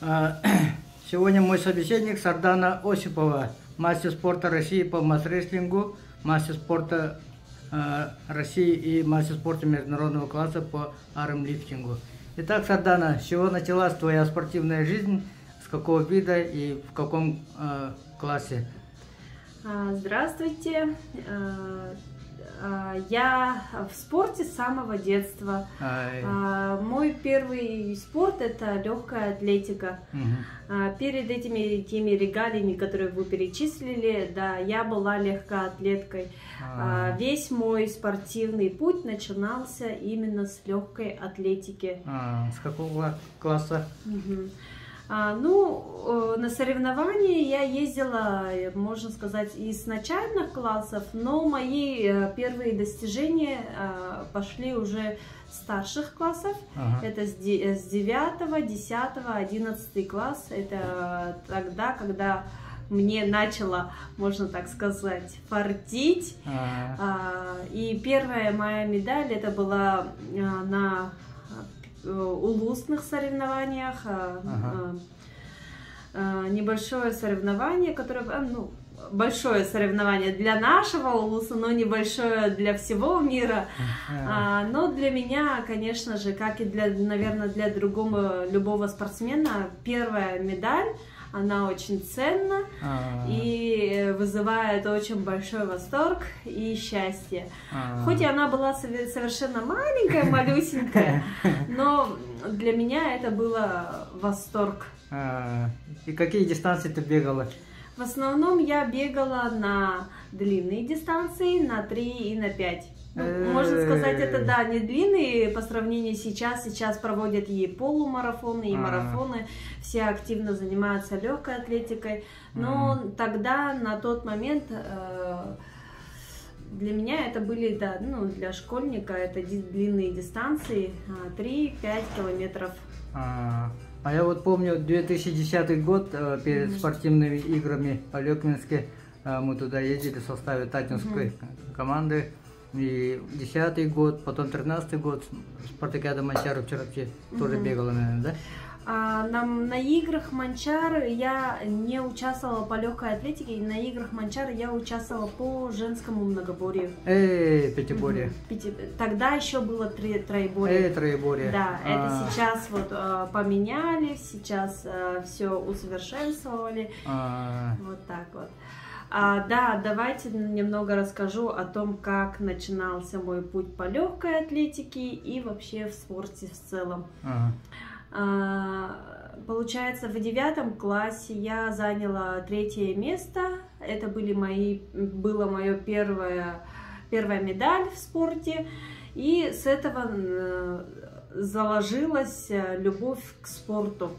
А, Сегодня мой собеседник Сардана Осипова, мастер спорта России по масс-рестлингу, мастер спорта России и мастер спорта международного класса по армлифтингу. Итак, Сардана, с чего началась твоя спортивная жизнь, с какого вида и в каком классе? Здравствуйте. Я в спорте с самого детства. Мой первый спорт — это легкая атлетика. Перед теми регалиями, которые вы перечислили, да, я была легкоатлеткой. Весь мой спортивный путь начинался именно с легкой атлетики. С какого класса? На соревнования я ездила, можно сказать, из начальных классов, но мои первые достижения пошли уже с старших классов. Это с 9, 10, 11 класс. Это тогда, когда мне начало, можно так сказать, фартить. И первая моя медаль, это была на улусных соревнованиях, небольшое соревнование, которое, большое соревнование для нашего улуса, но небольшое для всего мира. Но для меня, конечно же, как и наверное, для любого спортсмена, первая медаль, она очень ценна и вызывает очень большой восторг и счастье. Хоть и она была совершенно маленькая, малюсенькая, но для меня это было восторг. И какие дистанции ты бегала? В основном я бегала на длинные дистанции, на 3 и на 5. Можно сказать, это, да, не длинные по сравнению сейчас. Сейчас проводят и полумарафоны, и марафоны. Все активно занимаются легкой атлетикой. Но тогда, на тот момент, для меня это были, да, для школьника это длинные дистанции, 3-5 километров. А я вот помню 2010 год, перед спортивными играми в Алекминске, мы туда ездили в составе татинской команды. И 10-й год, потом 13-й год, спартакиада Манчары в Чарапче тоже бегала, наверное, да? На играх Манчары я не участвовала по легкой атлетике, и на играх Манчары я участвовала по женскому многоборью. Пятиборье. Тогда еще было троеборье. Троеборье. Да, это сейчас вот поменяли, сейчас все усовершенствовали. Вот так вот. Да, давайте немного расскажу о том, как начинался мой путь по легкой атлетике и вообще в спорте в целом. Получается, в 9 классе я заняла 3-е место. Это была моя первая медаль в спорте. И с этого заложилась любовь к спорту.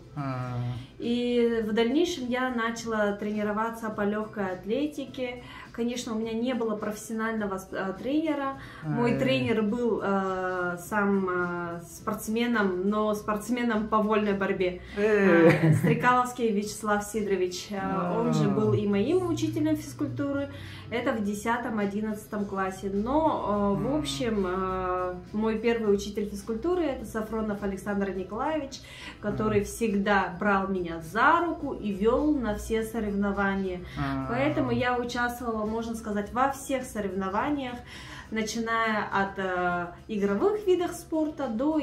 И в дальнейшем я начала тренироваться по легкой атлетике. Конечно, у меня не было профессионального тренера. Мой тренер был сам спортсменом, но спортсменом по вольной борьбе. Стрекаловский Вячеслав Сидорович. Он же был и моим учителем физкультуры. Это в 10-11 классе. Но, в общем, мой первый учитель физкультуры — это Сафронов Александр Николаевич, который всегда брал меня за руку и вел на все соревнования. Поэтому я участвовала, можно сказать, во всех соревнованиях, начиная от игровых видов спорта до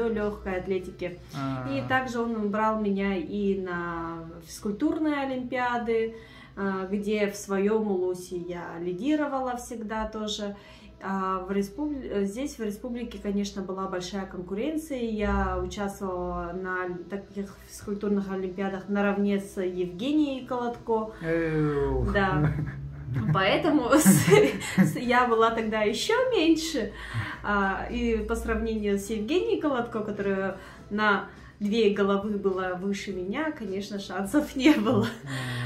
легкой атлетики. И также он брал меня и на физкультурные олимпиады, где в своем улусе я лидировала всегда тоже. Здесь в республике, конечно, была большая конкуренция. Я участвовала на таких физкультурных олимпиадах наравне с Евгенией Колодко. Да. Поэтому я была тогда еще меньше. И по сравнению с Евгенией Колодко, которая на 2 головы была выше меня, конечно, шансов не было.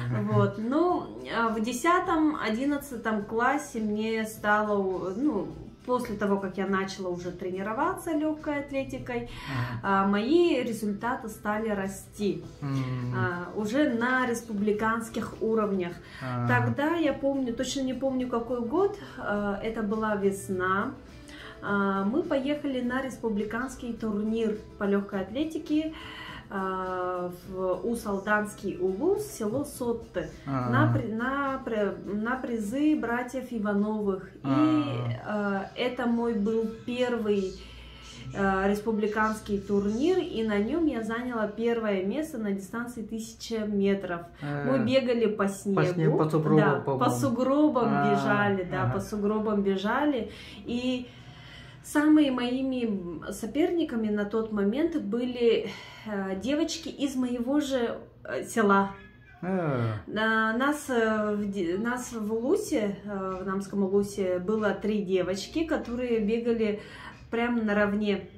Вот. Но в 10-11 классе мне стало, после того, как я начала уже тренироваться легкой атлетикой, мои результаты стали расти уже на республиканских уровнях. Тогда я помню, точно не помню какой год, это была весна. Мы поехали на республиканский турнир по легкой атлетике в Усалданский улус, село Сотты, на призы братьев Ивановых. И это мой был первый республиканский турнир, и на нем я заняла первое место на дистанции 1000 метров. Мы бегали по снегу, по сугробам, да, по сугробам бежали, да, по сугробам бежали. И самыми моими соперниками на тот момент были девочки из моего же села. Нас в Улусе, в Намском Улусе, было 3 девочки, которые бегали прямо наравне.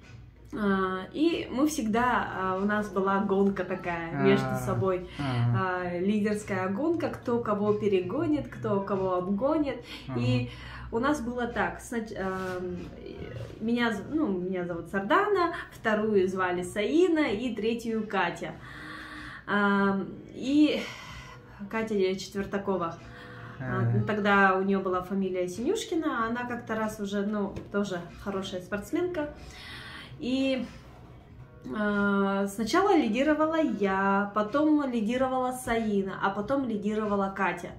И мы всегда, у нас была гонка такая между собой, лидерская гонка, кто кого перегонит, кто кого обгонит. И у нас было так, меня зовут Сардана, вторую звали Саина и третью Катя. И Катя Четвертакова. Тогда у нее была фамилия Синюшкина, она как-то раз уже, тоже хорошая спортсменка. И сначала лидировала я, потом лидировала Саина, а потом лидировала Катя.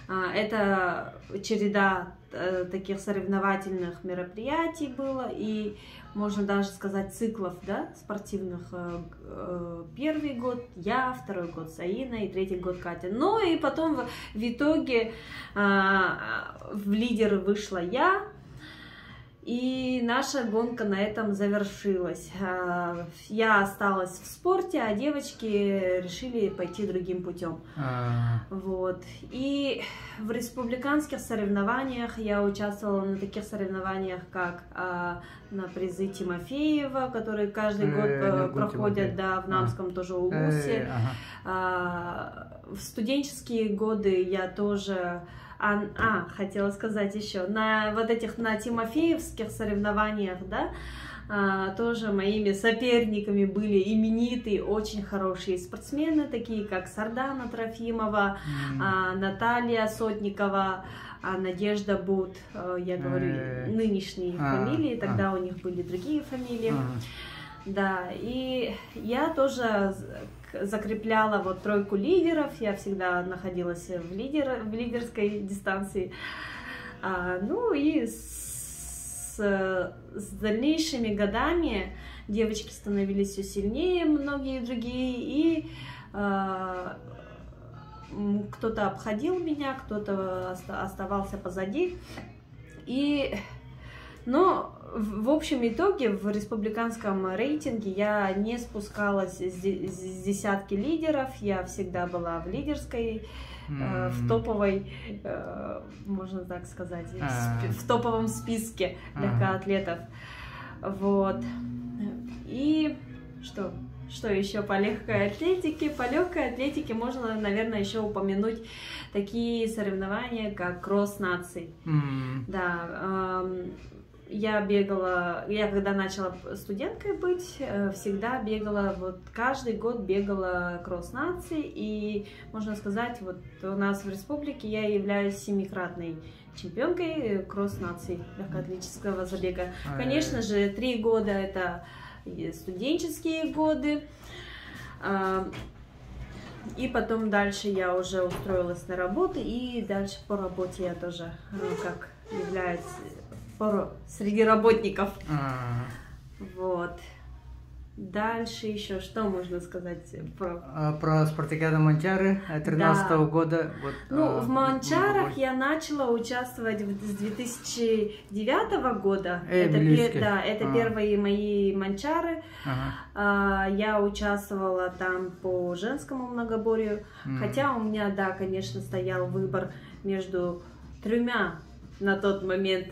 Это череда таких соревновательных мероприятий было, и можно даже сказать циклов, да, спортивных. Первый год я, второй год Саина и третий год Катя. Ну и потом в итоге в лидеры вышла я. И наша гонка на этом завершилась. Я осталась в спорте, а девочки решили пойти другим путем. Вот. И в республиканских соревнованиях я участвовала на таких соревнованиях, как на призы Тимофеева, которые каждый год проходят, да, в Намском тоже Улусе. В студенческие годы я тоже... хотела сказать еще, на Тимофеевских соревнованиях, да, тоже моими соперниками были именитые, очень хорошие спортсмены, такие как Сардана Трофимова, Наталья Сотникова, Надежда Бут, я говорю нынешние фамилии, тогда у них были другие фамилии. Да, и я тоже закрепляла вот 3 лидеров, я всегда находилась в лидерской дистанции. Ну и с дальнейшими годами девочки становились все сильнее, многие другие, и кто-то обходил меня, кто-то оставался позади. Но в общем итоге в республиканском рейтинге я не спускалась с десятки лидеров, я всегда была в лидерской, в топовой, можно так сказать, в топовом списке легкоатлетов. Вот. И что еще по легкой атлетике? По легкой атлетике можно, наверное, еще упомянуть такие соревнования, как кросс наций. Да. Я когда начала студенткой быть, всегда бегала, вот каждый год бегала кросс наций, и можно сказать, вот у нас в республике я являюсь 7-кратной чемпионкой кросс наций легкоатлетического забега. Конечно же, 3 года это студенческие годы, и потом дальше я уже устроилась на работу, и дальше по работе я тоже как являюсь среди работников. Вот. Дальше еще что можно сказать про спартакиаду Манчары 2013 года? Вот, в Манчарах я начала участвовать с 2009 года. Это первые мои Манчары. Я участвовала там по женскому многоборью. Хотя у меня, да, конечно, стоял выбор между 3 на тот момент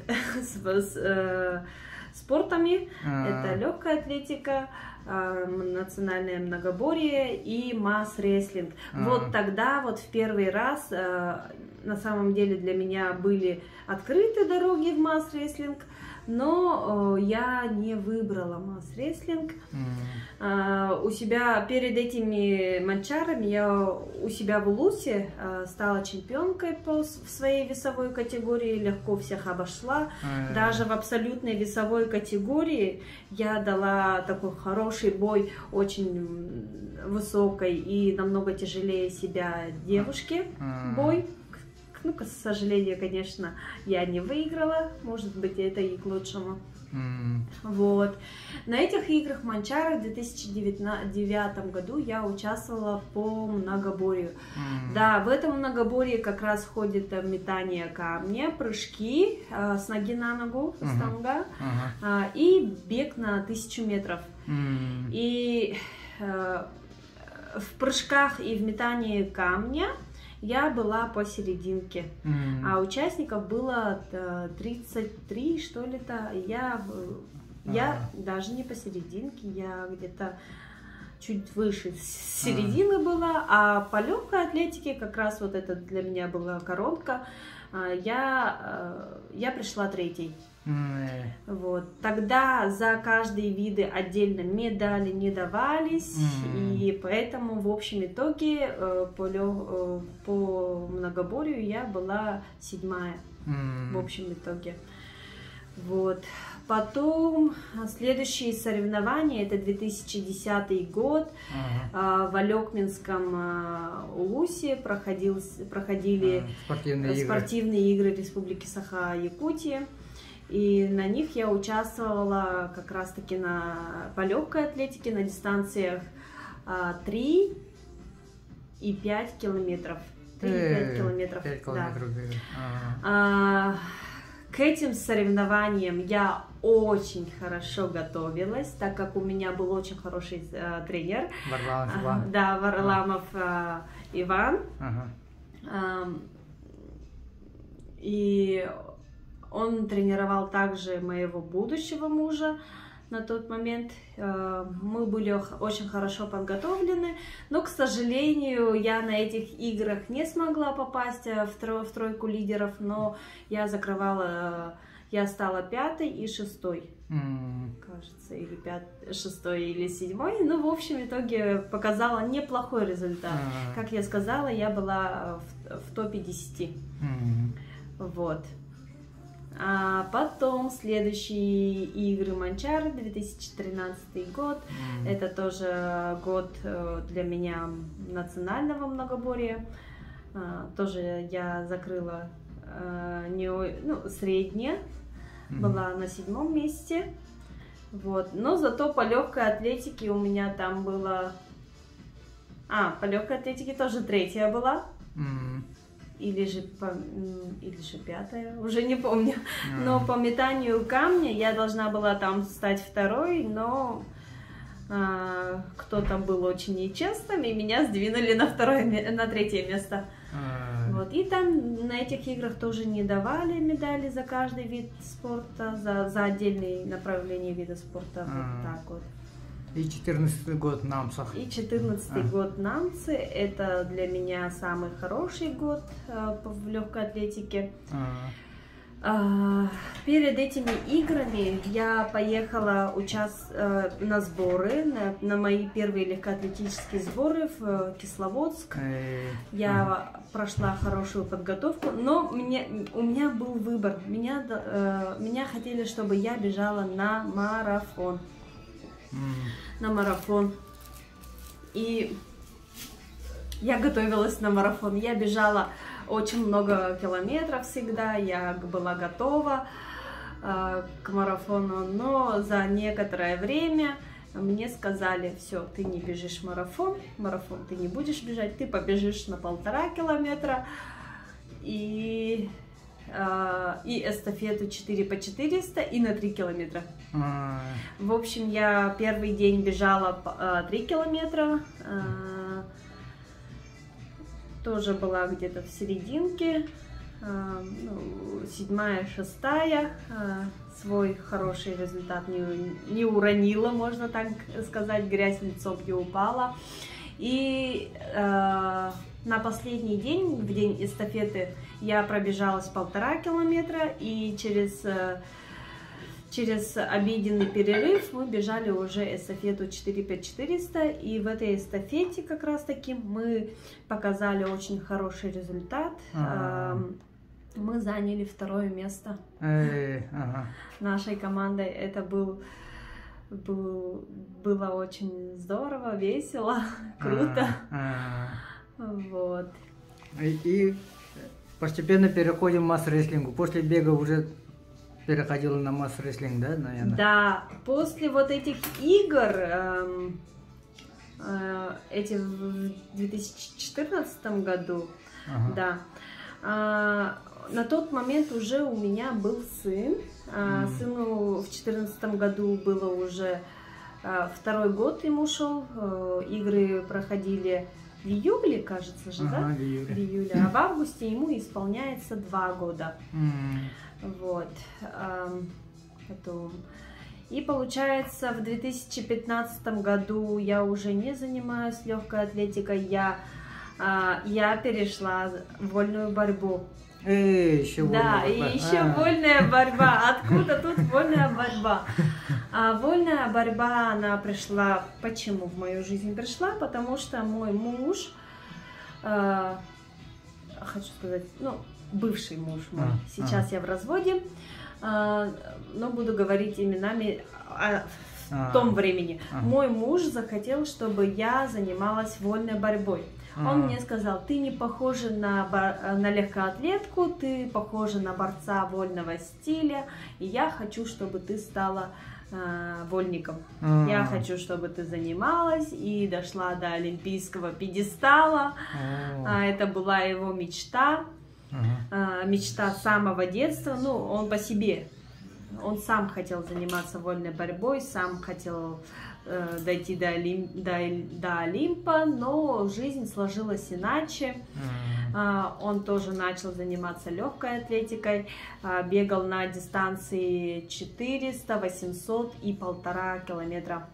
спортами. Это легкая атлетика, национальное многоборье и масс-рестлинг. Вот тогда, вот в первый раз, на самом деле для меня были открыты дороги в масс-рестлинг, но я не выбрала масс-рестлинг. у себя перед этими манчарами я у себя в Улусе стала чемпионкой в своей весовой категории, легко всех обошла. Даже в абсолютной весовой категории я дала такой хороший бой, очень высокой и намного тяжелее себя девушке бой. Ну, к сожалению, конечно, я не выиграла, может быть, это и к лучшему. Вот. На этих играх манчары в 2009 году я участвовала по многоборью. Да, в этом многоборье как раз входит метание камня, прыжки с ноги на ногу, станга, и бег на 1000 метров. И в прыжках и в метании камня я была посерединке, а участников было 33, что ли-то. Я даже не посерединке, я где-то чуть выше середины была, а по легкой атлетике, как раз вот это для меня была коронка, я пришла третьей. Вот. Тогда за каждые виды отдельно медали не давались, и поэтому в общем итоге по многоборью я была 7-я в общем итоге. Вот. Потом следующие соревнования, это 2010 год, в Алекминском Улусе проходили спортивные игры Республики Саха-Якутия. И на них я участвовала как раз-таки по легкой атлетике на дистанциях 3 и 5 километров. 3 и 5 километров, 5 километров, да. К этим соревнованиям я очень хорошо готовилась, так как у меня был очень хороший тренер. Варламов Иван. Да, Варламов Иван. И он тренировал также моего будущего мужа на тот момент. Мы были очень хорошо подготовлены, но, к сожалению, я на этих играх не смогла попасть в тройку лидеров, но я я стала 5-й и 6-й, кажется, или 6-й или 7-й. Ну, в общем, в итоге показала неплохой результат. Как я сказала, я была в топе 10. Вот. А потом следующие игры манчары, 2013 год, это тоже год для меня национального многоборья. Тоже я закрыла среднее, была на 7-м месте. Вот. Но зато по легкой атлетике у меня там было... по легкой атлетике тоже 3-я была. Или же 5-я, уже не помню. Но по метанию камня я должна была там стать 2-й, но кто-то был очень нечестным, и меня сдвинули на 3-е место. Вот. И там на этих играх тоже не давали медали за каждый вид спорта, за отдельные направления вида спорта. Вот так вот. И 14-й год Намсах. И 14-й год Намцы. Это для меня самый хороший год в легкой атлетике. Перед этими играми я поехала на сборы, на мои первые легкоатлетические сборы в Кисловодск. Я прошла хорошую подготовку, но у меня был выбор. Меня хотели, чтобы я бежала на марафон. И я готовилась на марафон. Я бежала очень много километров всегда, я была готова к марафону, но за некоторое время мне сказали: все, ты не бежишь марафон ты не будешь бежать, ты побежишь на 1,5 километра и эстафету 4 по 400 и на 3 километра. В общем, я первый день бежала 3 километра, тоже была где-то в серединке, 7-я, 6-я, свой хороший результат не уронила, можно так сказать, грязь лицом не упала. И на последний день, в день эстафеты, я пробежалась 1,5 километра, и через через обеденный перерыв мы бежали уже эстафету 400 и в этой эстафете как раз таки мы показали очень хороший результат. Мы заняли 2-е место нашей командой. Это было очень здорово, весело, круто. Вот. И постепенно переходим к масс-рестлингу. После бега уже переходила на масс-рестлинг, да, наверное? Да, после вот этих игр, эти в 2014 году, да, на тот момент уже у меня был сын. Сыну в 2014 году было уже 2-й год ему шел. Игры проходили в июле, кажется же, да? В июле. В июле. А в августе ему исполняется 2 года. Вот. Потом. И получается, в 2015 году я уже не занимаюсь легкой атлетикой. Я перешла в вольную борьбу. Еще да, и еще вольная борьба. Откуда тут вольная борьба? Вольная борьба, она пришла, почему в мою жизнь пришла? Потому что мой муж, хочу сказать, ну, бывший муж мой, сейчас я в разводе, но буду говорить именами в том времени. Мой муж захотел, чтобы я занималась вольной борьбой. Он мне сказал: ты не похожа на легкоатлетку, ты похожа на борца вольного стиля, и я хочу, чтобы ты стала вольником. Я хочу, чтобы ты занималась и дошла до олимпийского пьедестала. Это была его мечта, мечта с самого детства. Ну, он по себе, он сам хотел заниматься вольной борьбой, сам хотел дойти до Олимпа, но жизнь сложилась иначе. Он тоже начал заниматься легкой атлетикой, бегал на дистанции 400, 800 и 1,5 километра.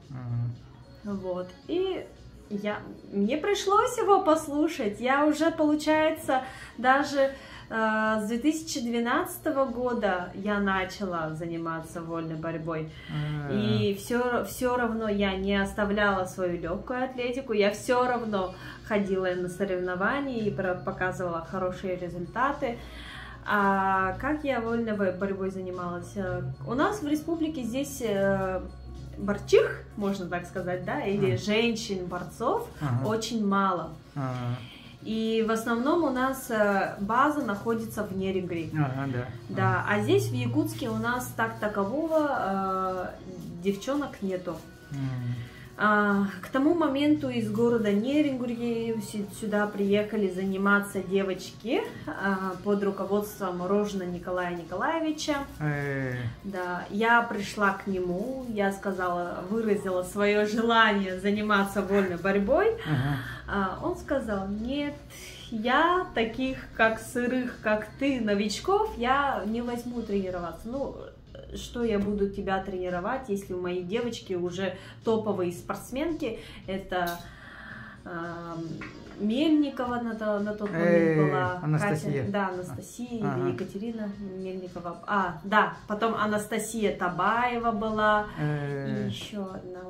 Вот. И мне пришлось его послушать. Я уже, получается, даже с 2012 года я начала заниматься вольной борьбой. И все равно я не оставляла свою легкую атлетику, я все равно ходила на соревнования и показывала хорошие результаты. А как я вольной борьбой занималась? У нас в республике здесь борчих, можно так сказать, да, или женщин-борцов очень мало. И в основном у нас база находится в Нерюнгри. Да. А здесь в Якутске у нас так такового девчонок нету. К тому моменту из города Нерюнгри сюда приехали заниматься девочки под руководством Рожина Николая Николаевича. Да, я пришла к нему, я сказала, выразила свое желание заниматься вольной борьбой. Он сказал: нет, я таких, как сырых, как ты, новичков, я не возьму тренироваться. Ну, что я буду тебя тренировать, если у моей девочки уже топовые спортсменки? Это Мельникова на тот момент была. Анастасия. Катя, да, Анастасия или Екатерина Мельникова. Да, потом Анастасия Табаева была. И еще одна,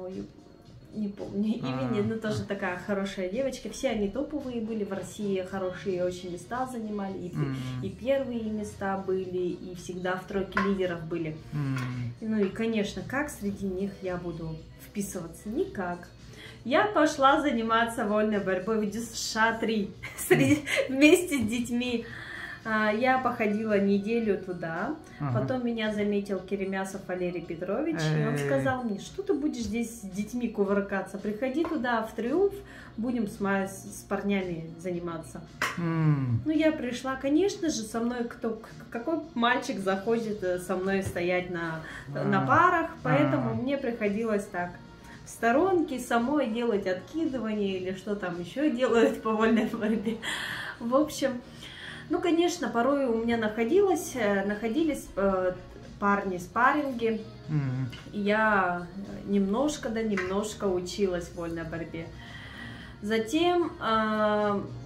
не помню имени, но тоже такая хорошая девочка. Все они топовые были в России, хорошие очень места занимали, и первые места были, и всегда в тройке лидеров были. Ну и, конечно, как среди них я буду вписываться? Никак. Я пошла заниматься вольной борьбой в ДЮСШ-3 вместе с детьми. Я походила неделю туда, потом меня заметил Керемясов Валерий Петрович, и он сказал мне: что ты будешь здесь с детьми кувыркаться, приходи туда в Триумф, будем с парнями заниматься. Ну, я пришла, конечно же, со мной какой мальчик захочет со мной стоять на парах, поэтому мне приходилось так в сторонке самой делать откидывания или что там еще делают по вольной борьбе. В общем, ну, конечно, порой у меня находились парни спарринги, и я немножко училась в вольной борьбе. Затем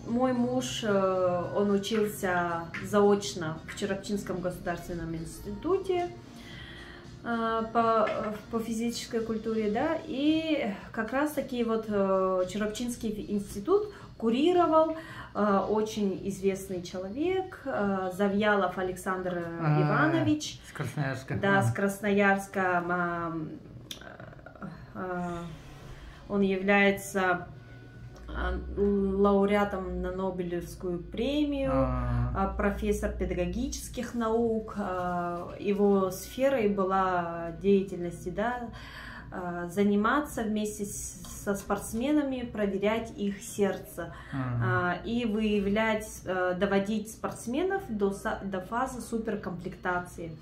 мой муж, он учился заочно в Черепчинском государственном институте. по физической культуре, да, и как раз таки вот Червакчинский институт курировал очень известный человек, Завьялов Александр Иванович. С Красноярска. Да, с Красноярска. Он является лауреатом на Нобелевскую премию, профессор педагогических наук. Его сферой была деятельность, да, заниматься вместе со спортсменами, проверять их сердце и выявлять, доводить спортсменов до фазы суперкомплектации.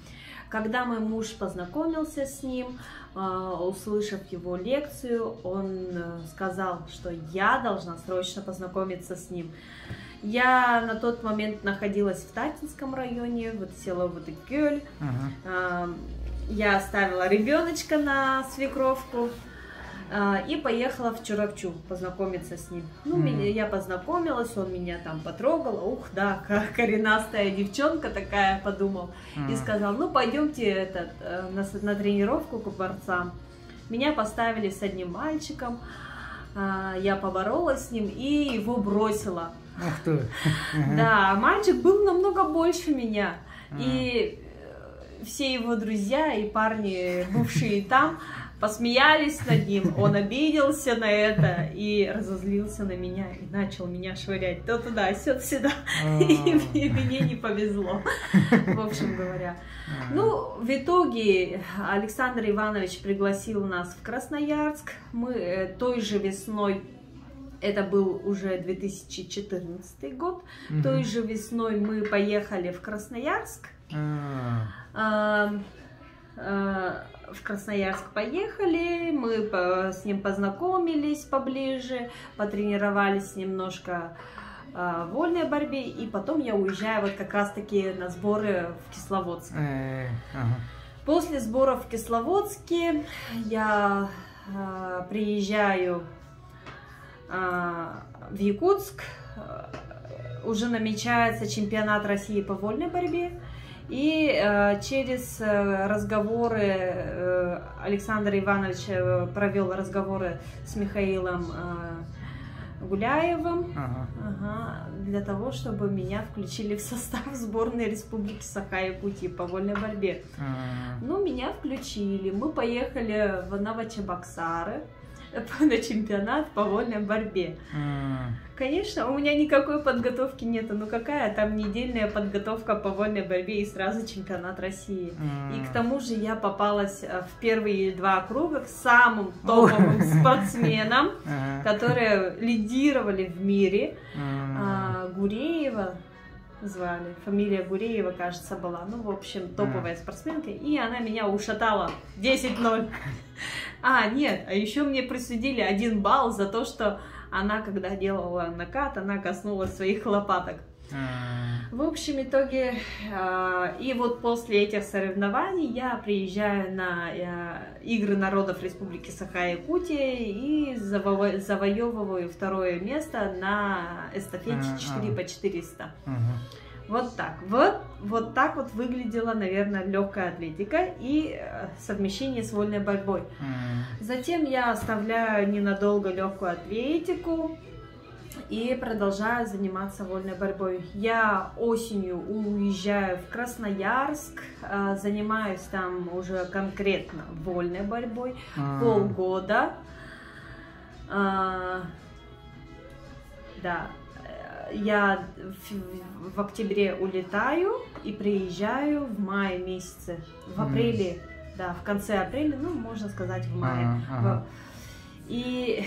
Когда мой муж познакомился с ним, услышав его лекцию, он сказал, что я должна срочно познакомиться с ним. Я на тот момент находилась в Татинском районе, вот село Вудыкёль. Я оставила ребеночка на свекровку и поехала в Червакчу познакомиться с ним. Ну, я познакомилась, он меня там потрогал. Ух, да, коренастая девчонка такая, подумал. И сказал, ну, пойдемте на тренировку к борцам. Меня поставили с одним мальчиком. Я поборолась с ним и его бросила. Ах ты. Да, мальчик был намного больше меня. И все его друзья и парни, бывшие там, посмеялись над ним. Он обиделся на это и разозлился на меня. И начал меня швырять то туда, сё сюда. И мне не повезло, в общем говоря. Ну, в итоге Александр Иванович пригласил нас в Красноярск. Мы той же весной, это был уже 2014 год, той же весной мы поехали в Красноярск. В Красноярск поехали, мы с ним познакомились поближе, потренировались немножко в вольной борьбе, и потом я уезжаю вот как раз-таки на сборы в Кисловодск. После сборов в Кисловодске я приезжаю в Якутск, уже намечается чемпионат России по вольной борьбе. И через разговоры Александр Иванович провел разговоры с Михаилом Гуляевым для того, чтобы меня включили в состав сборной Республики Саха-Якутия по вольной борьбе. Ну, меня включили. Мы поехали в Новочебоксары на чемпионат по вольной борьбе. Конечно, у меня никакой подготовки нету. Ну какая там недельная подготовка по вольной борьбе и сразу чемпионат России. И к тому же я попалась в первые 2 круга к самым топовым спортсменам, которые лидировали в мире. Гуреева звали, фамилия Гуреева, кажется, была. Ну, в общем, топовая спортсменка. И она меня ушатала 10-0. Нет, а еще мне присудили 1 балл за то, что она, когда делала накат, она коснулась своих лопаток. В общем итоге, и вот после этих соревнований я приезжаю на Игры народов Республики Саха-Якутия и завоевываю 2-е место на эстафете 4 по 400. Вот так. Вот так вот выглядела, наверное, легкая атлетика и совмещение с вольной борьбой. Затем я оставляю ненадолго легкую атлетику и продолжаю заниматься вольной борьбой. Я осенью уезжаю в Красноярск, занимаюсь там уже конкретно вольной борьбой полгода. Да. Я в октябре улетаю и приезжаю в мае месяце. В апреле, да, в конце апреля, ну, можно сказать, в мае. И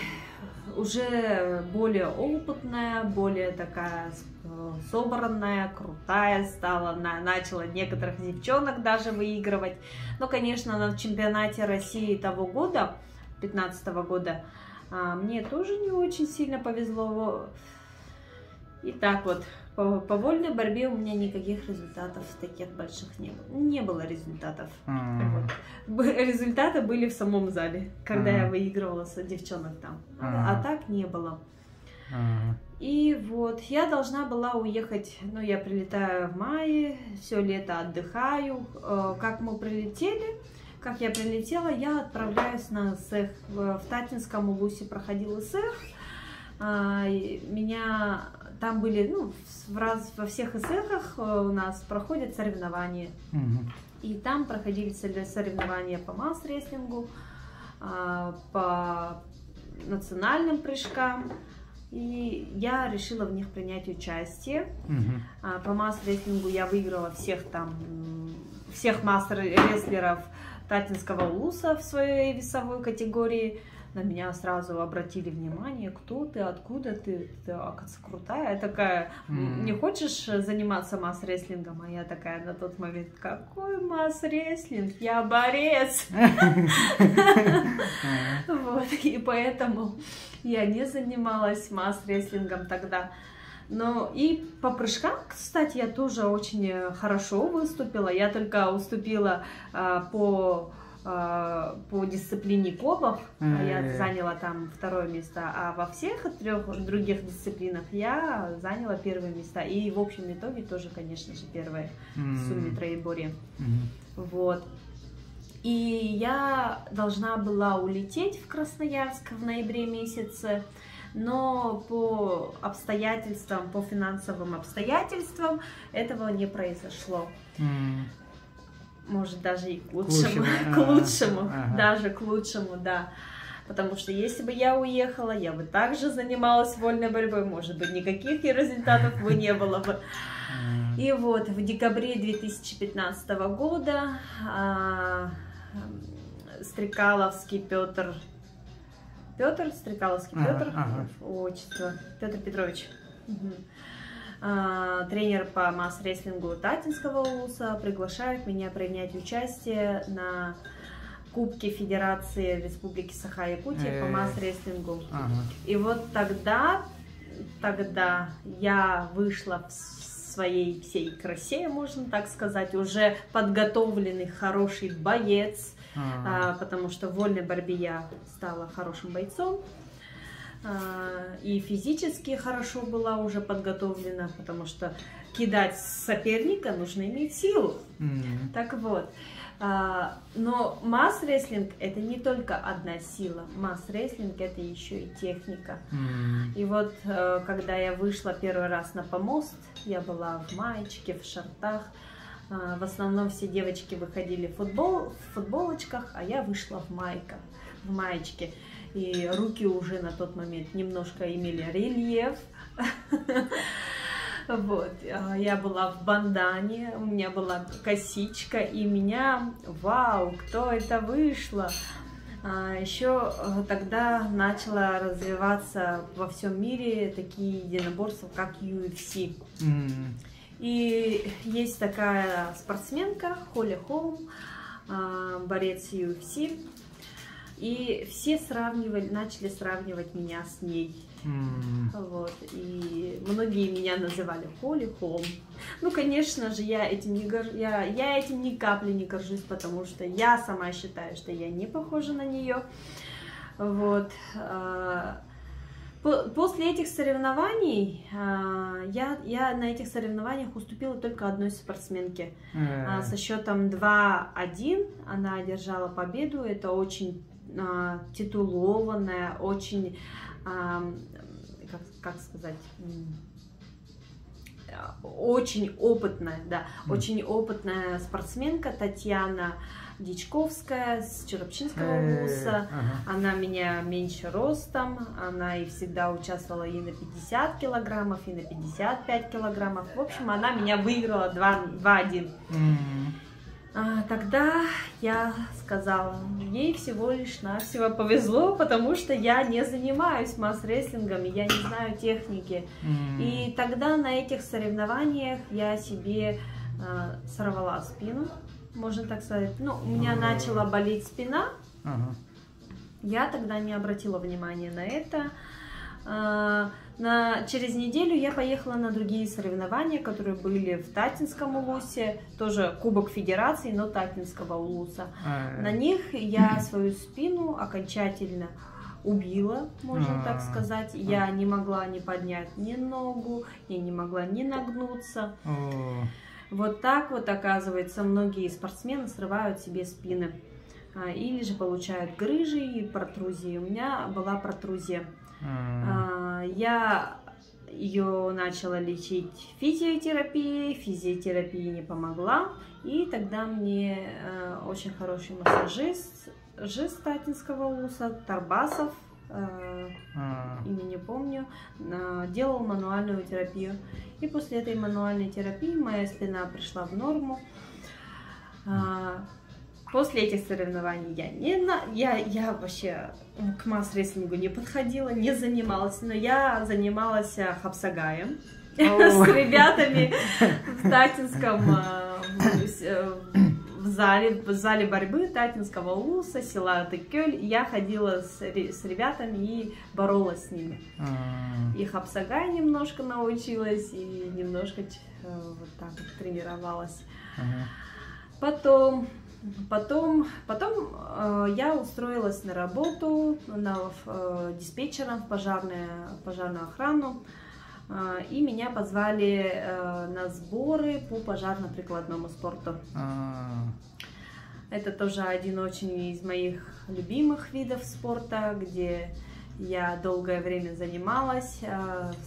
уже более опытная, более такая собранная, крутая стала, начала некоторых девчонок даже выигрывать. Но, конечно, на чемпионате России того года, 15-го года, мне тоже не очень сильно повезло. И так вот, по вольной борьбе у меня никаких результатов таких больших не было. Не было результатов. Вот. Результаты были в самом зале, когда я выигрывала с девчонок там. А так не было. И вот, я должна была уехать, ну, я прилетаю в мае, все лето отдыхаю. Как мы прилетели, как я прилетела, я отправляюсь на СЭХ. В Татинском Улусе проходил СЭХ. Меня там были, ну, во всех СЭХах у нас проходят соревнования. И там проходили соревнования по масс-рестлингу, по национальным прыжкам. И я решила в них принять участие. По масс-рестлингу я выиграла всех масс-рестлеров Татинского Улуса в своей весовой категории. На меня сразу обратили внимание, кто ты, откуда ты, оказывается, крутая. Я такая, не хочешь заниматься масс-рестлингом? А я такая на тот момент, какой масс-рестлинг? Я борец! И поэтому я не занималась масс-рестлингом тогда. Но и по прыжкам, кстати, я тоже очень хорошо выступила. Я только уступила по дисциплине копов, я заняла там 2-е место, а во всех 3 других дисциплинах я заняла 1-е места. И в общем итоге тоже, конечно же, 1-е в сумме троеборья. Вот. И я должна была улететь в Красноярск в ноябре месяце, но по обстоятельствам, по финансовым обстоятельствам этого не произошло. Может, даже и к лучшему, даже к лучшему, да. Потому что если бы я уехала, я бы также занималась вольной борьбой, может быть, никаких и результатов бы не было бы. И вот в декабре 2015 года Стрекаловский Петр, отчество, Петр Петрович, тренер по масс-рестлингу Татинского Улуса, приглашает меня принять участие на Кубке Федерации Республики Саха-Якутия по масс-рестлингу. И вот тогда я вышла в своей всей красе, можно так сказать, уже подготовленный хороший боец, потому что в вольной борьбе я стала хорошим бойцом. И физически хорошо была уже подготовлена, потому что кидать соперника нужно иметь силу. Так вот, но масс-рестлинг это не только одна сила, масс-рестлинг это еще и техника. И вот, когда я вышла 1-й раз на помост, я была в маечке, в шортах. В основном все девочки выходили в футболочках, а я вышла в маечке. И руки уже на тот момент немножко имели рельеф. Вот. Я была в бандане, у меня была косичка, и меня, вау, кто это вышло? Еще тогда начала развиваться во всем мире такие единоборства, как UFC. И есть такая спортсменка, Холли Холм, борец UFC. И все начали сравнивать меня с ней. Вот. И многие меня называли Холли Холм. Ну, конечно же, я этим ни капли не горжусь, потому что я сама считаю, что я не похожа на нее. Вот. После этих соревнований, я на этих соревнованиях уступила только одной спортсменке. Со счетом 2-1 она одержала победу. Это очень титулованная, очень, как сказать, очень опытная, да, очень опытная спортсменка Татьяна Дичковская с Черопчинского Улуса. Она меня меньше ростом, она и всегда участвовала и на 50 килограммов, и на 55 килограммов. В общем, она меня выиграла 2-1. Тогда я сказала, ей всего лишь навсего повезло, потому что я не занимаюсь масс-рестлингом, я не знаю техники. И тогда на этих соревнованиях я себе сорвала спину, можно так сказать. Ну, у меня начала болеть спина. Я тогда не обратила внимания на это. Через неделю я поехала на другие соревнования, которые были в Татинском Улусе, тоже Кубок Федерации, но Татинского Улуса. На них я свою спину окончательно убила, можно так сказать. Я не могла ни поднять ни ногу, я не могла ни нагнуться. Вот так вот, оказывается, многие спортсмены срывают себе спины. или же получают грыжи и протрузии. У меня была протрузия. Я ее начала лечить физиотерапией, физиотерапия не помогла, и тогда мне очень хороший массажист Татинского улуса, Тарбасов, имя не помню, делал мануальную терапию. И после этой мануальной терапии моя спина пришла в норму. После этих соревнований я вообще к масс-рестлингу не подходила, не занималась, но я занималась хапсагаем с ребятами в Татинском, в зале борьбы Татинского улуса, села Текёль. Я ходила с ребятами и боролась с ними. И хапсагай немножко научилась, и немножко вот так вот тренировалась. Потом я устроилась на работу диспетчером в пожарную охрану, и меня позвали на сборы по пожарно-прикладному спорту. Это тоже один очень из моих любимых видов спорта, где я долгое время занималась,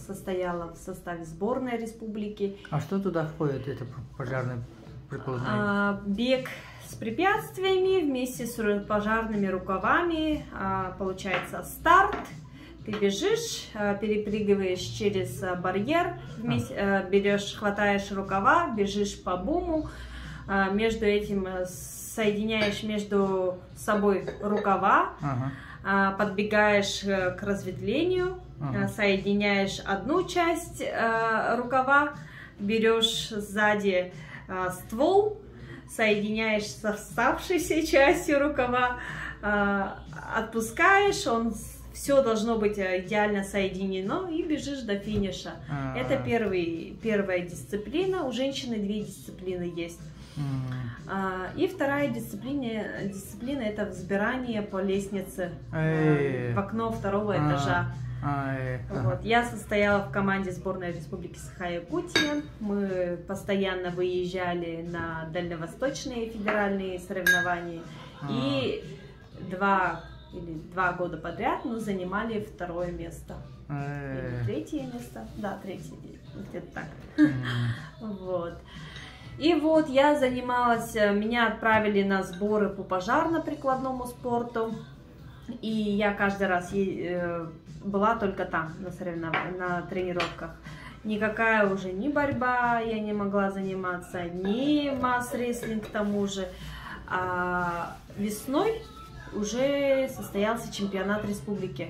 состояла в составе сборной республики. А что туда входит, это пожарно-прикладное? Бег с препятствиями вместе с пожарными рукавами. Получается старт, ты бежишь, перепрыгиваешь через барьер, хватаешь рукава, бежишь по буму, между этим соединяешь между собой рукава, подбегаешь к разветвлению, соединяешь одну часть рукава, берешь сзади ствол, соединяешь с оставшейся частью рукава, отпускаешь, все должно быть идеально соединено, и бежишь до финиша. Это первая дисциплина. У женщины 2 дисциплины есть. И вторая дисциплина это взбирание по лестнице в окно 2-го этажа. Вот. Я состояла в команде сборной Республики Саха-Якутия. Мы постоянно выезжали на дальневосточные федеральные соревнования. И 2 года подряд мы занимали 2-е место. Или 3-е место. Да, 3-е, где-то так. Вот. И вот я занималась, меня отправили на сборы по пожарно-прикладному спорту. И я каждый раз была только там, на тренировках. Никакая уже ни борьба я не могла заниматься, ни масс-рестлинг к тому же. А весной уже состоялся чемпионат республики.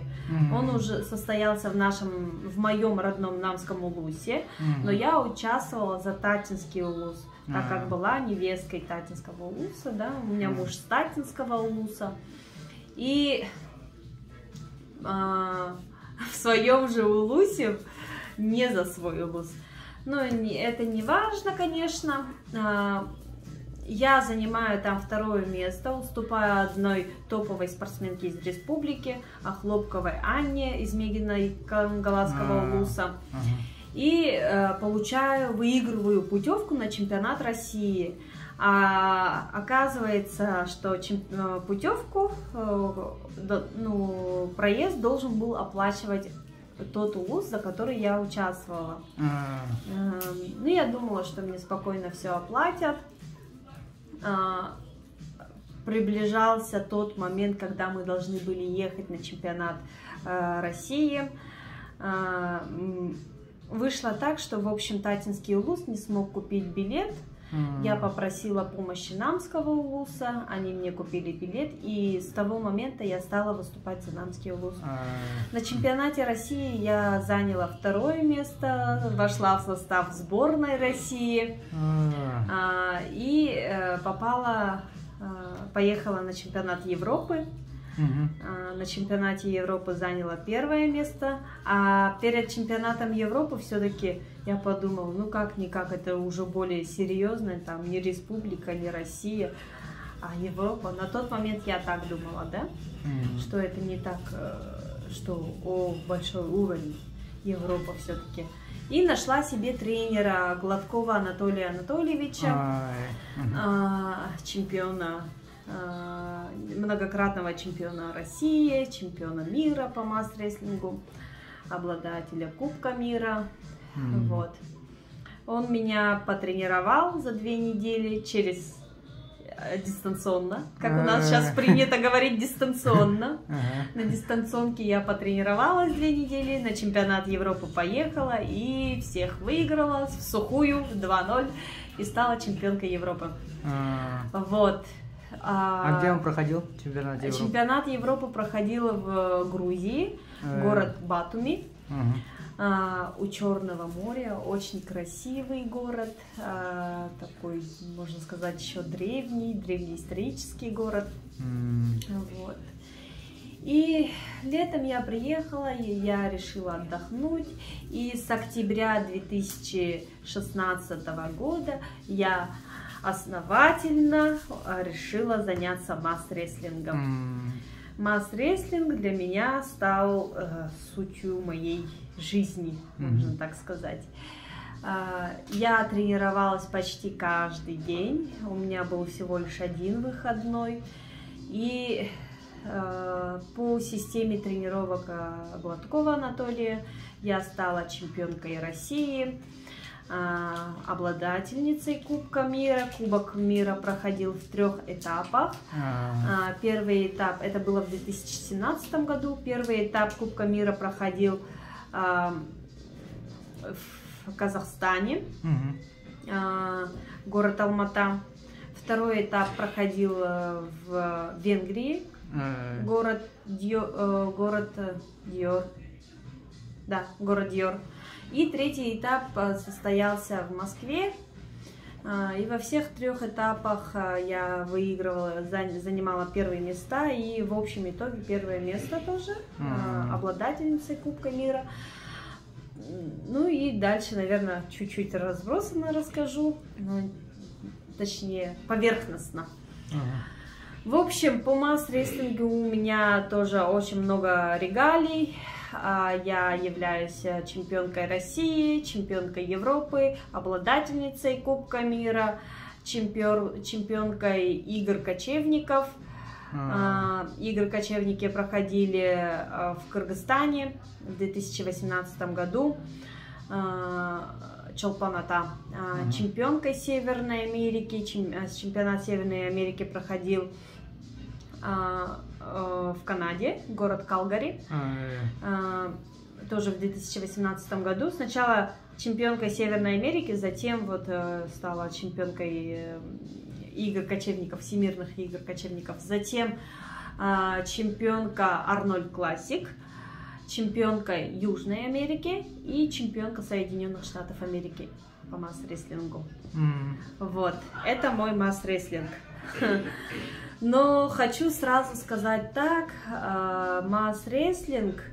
Он уже состоялся в моем родном Намском улусе, но я участвовала за Татинский улус, так как была невесткой Татинского улуса, да, у меня муж с Татинского улуса. И в своем же улусе, не за свой улус. Но это не важно, конечно. Я занимаю там 2-е место, уступаю одной топовой спортсменке из республики, Хлопковой Анне из Мегино-Галасского улуса. И выигрываю путевку на чемпионат России. А оказывается, что путевку, проезд должен был оплачивать тот улус, за который я участвовала. Ну, я думала, что мне спокойно все оплатят. Приближался тот момент, когда мы должны были ехать на чемпионат России. Вышло так, что, в общем, Татинский улус не смог купить билет. Я попросила помощи Намского улуса, они мне купили билет, и с того момента я стала выступать за Намский улус. На чемпионате России я заняла 2-е место, вошла в состав сборной России и поехала на чемпионат Европы. На чемпионате Европы заняла 1-е место, а перед чемпионатом Европы все-таки я подумала, ну как-никак, это уже более серьезно, там не республика, не Россия, а Европа. На тот момент я так думала, да, что это не так, что большой уровень Европа все-таки. И нашла себе тренера Гладкова Анатолия Анатольевича, чемпиона многократного чемпиона России, чемпиона мира по масс-рестлингу, обладателя Кубка мира. Вот. Он меня потренировал за 2 недели дистанционно, как у нас сейчас принято говорить, дистанционно. На дистанционке я потренировалась 2 недели, на чемпионат Европы поехала и всех выиграла в сухую 2-0 и стала чемпионкой Европы. Вот. А где он проходил чемпионат Европы? Чемпионат Европы проходил в Грузии, город Батуми. У Черного моря, очень красивый город, такой, можно сказать, еще древнеисторический город. Вот. И летом я приехала, и я решила отдохнуть, и с октября 2016 года я основательно решила заняться масс-рестлингом. Масс-рестлинг для меня стал сутью моей жизни, можно так сказать. Я тренировалась почти каждый день, у меня был всего лишь 1 выходной, и по системе тренировок Гладкова Анатолия я стала чемпионкой России, обладательницей Кубка мира. Кубок мира проходил в 3 этапах. Первый этап, это было в 2017 году, первый этап Кубка мира проходил в Казахстане, город Алмата. Второй этап проходил в Венгрии, город Диор. И третий этап состоялся в Москве. И во всех 3 этапах я выигрывала, занимала первые места. И в общем итоге 1-е место тоже, обладательницей Кубка мира. Ну и дальше, наверное, чуть-чуть разбросанно расскажу, точнее, поверхностно. В общем, по масс-рестлингу у меня тоже очень много регалий. Я являюсь чемпионкой России, чемпионкой Европы, обладательницей Кубка мира, чемпионкой игр кочевников. Игры кочевники проходили в Кыргызстане в 2018 году. Чолпан-Ата. Чемпионкой Северной Америки. Чемпионат Северной Америки проходил в Канаде, город Калгари, тоже в 2018 году. Сначала чемпионкой Северной Америки, затем вот стала чемпионкой игр кочевников, всемирных игр кочевников, затем чемпионка Арнольд Классик, чемпионка Южной Америки и чемпионка Соединенных Штатов Америки по масс-рестлингу. Вот, это мой масс-рестлинг. Но хочу сразу сказать так, масс-рестлинг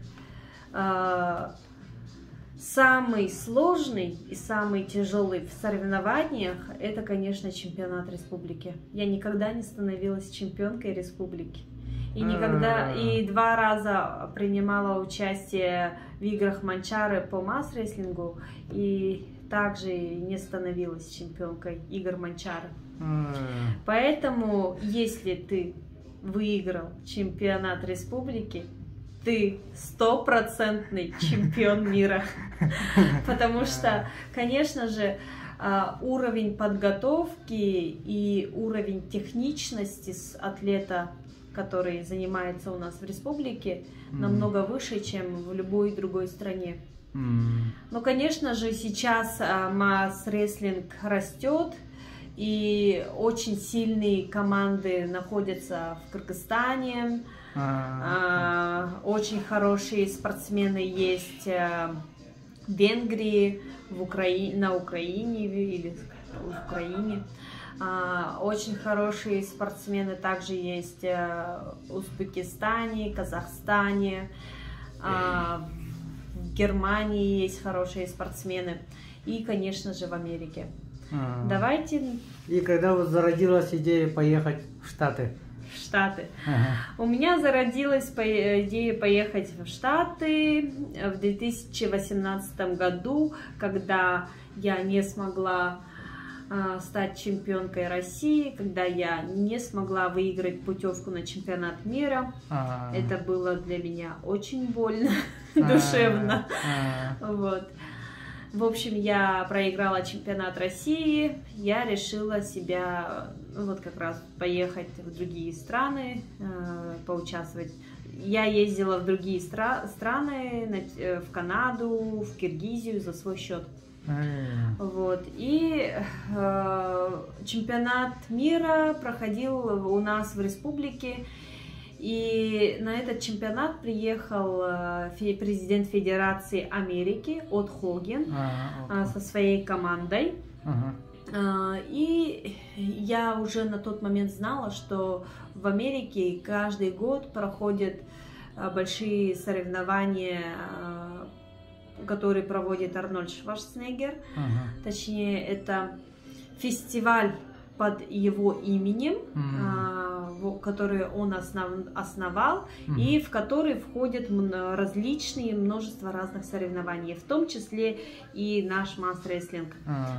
самый сложный и самый тяжелый в соревнованиях, это, конечно, чемпионат республики. Я никогда не становилась чемпионкой республики. И никогда, и 2 раза принимала участие в играх Манчары по масс-рестлингу, и также не становилась чемпионкой игр Манчары. Поэтому, если ты выиграл чемпионат республики, ты 100% чемпион мира. Потому что, конечно же, уровень подготовки и уровень техничности с атлета, который занимается у нас в республике, намного выше, чем в любой другой стране. Но, конечно же, сейчас масс-рестлинг растет, и очень сильные команды находятся в Кыргызстане, очень хорошие спортсмены есть в Венгрии, на Украине или в Украине. Очень хорошие спортсмены также есть в Узбекистане, Казахстане, в Германии есть хорошие спортсмены и, конечно же, в Америке. Давайте. И когда вот зародилась идея поехать в Штаты? В Штаты. У меня зародилась идея поехать в Штаты в 2018 году, когда я не смогла стать чемпионкой России, когда я не смогла выиграть путевку на чемпионат мира. Это было для меня очень больно, душевно. Вот. В общем, я проиграла чемпионат России, я решила себя, вот как раз поехать в другие страны, поучаствовать. Я ездила в другие страны, в Канаду, в Киргизию за свой счет. Вот. И чемпионат мира проходил у нас в республике. И на этот чемпионат приехал президент Федерации Америки Од Хоген со своей командой. И я уже на тот момент знала, что в Америке каждый год проходят большие соревнования, которые проводит Арнольд Шварценеггер. Точнее, это фестиваль под его именем, который он основал, и в который входят различные множество разных соревнований, в том числе и наш масс-рестлинг.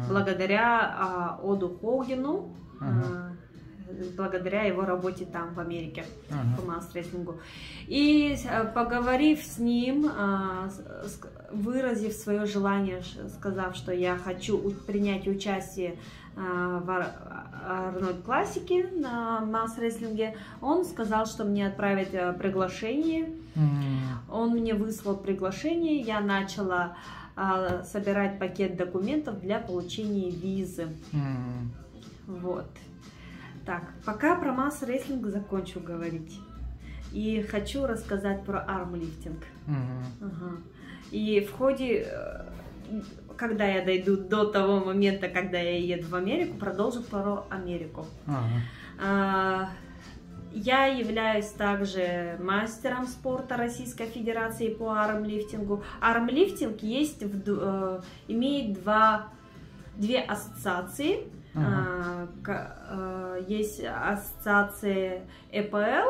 Благодаря Оду Хогену, благодаря его работе там, в Америке, по масс-рестлингу. И поговорив с ним, выразив свое желание, сказав, что я хочу принять участие в Арнольд Классике на масс-рестлинге, он сказал, что мне отправит приглашение. Он мне выслал приглашение, я начала собирать пакет документов для получения визы. Вот. Так, пока про масс-рестлинг закончу говорить. И хочу рассказать про армлифтинг. И в ходе, когда я дойду до того момента, когда я еду в Америку, продолжу про Америку. Я являюсь также мастером спорта Российской Федерации по армлифтингу. Армлифтинг имеет две ассоциации. Есть ассоциация ЭПЛ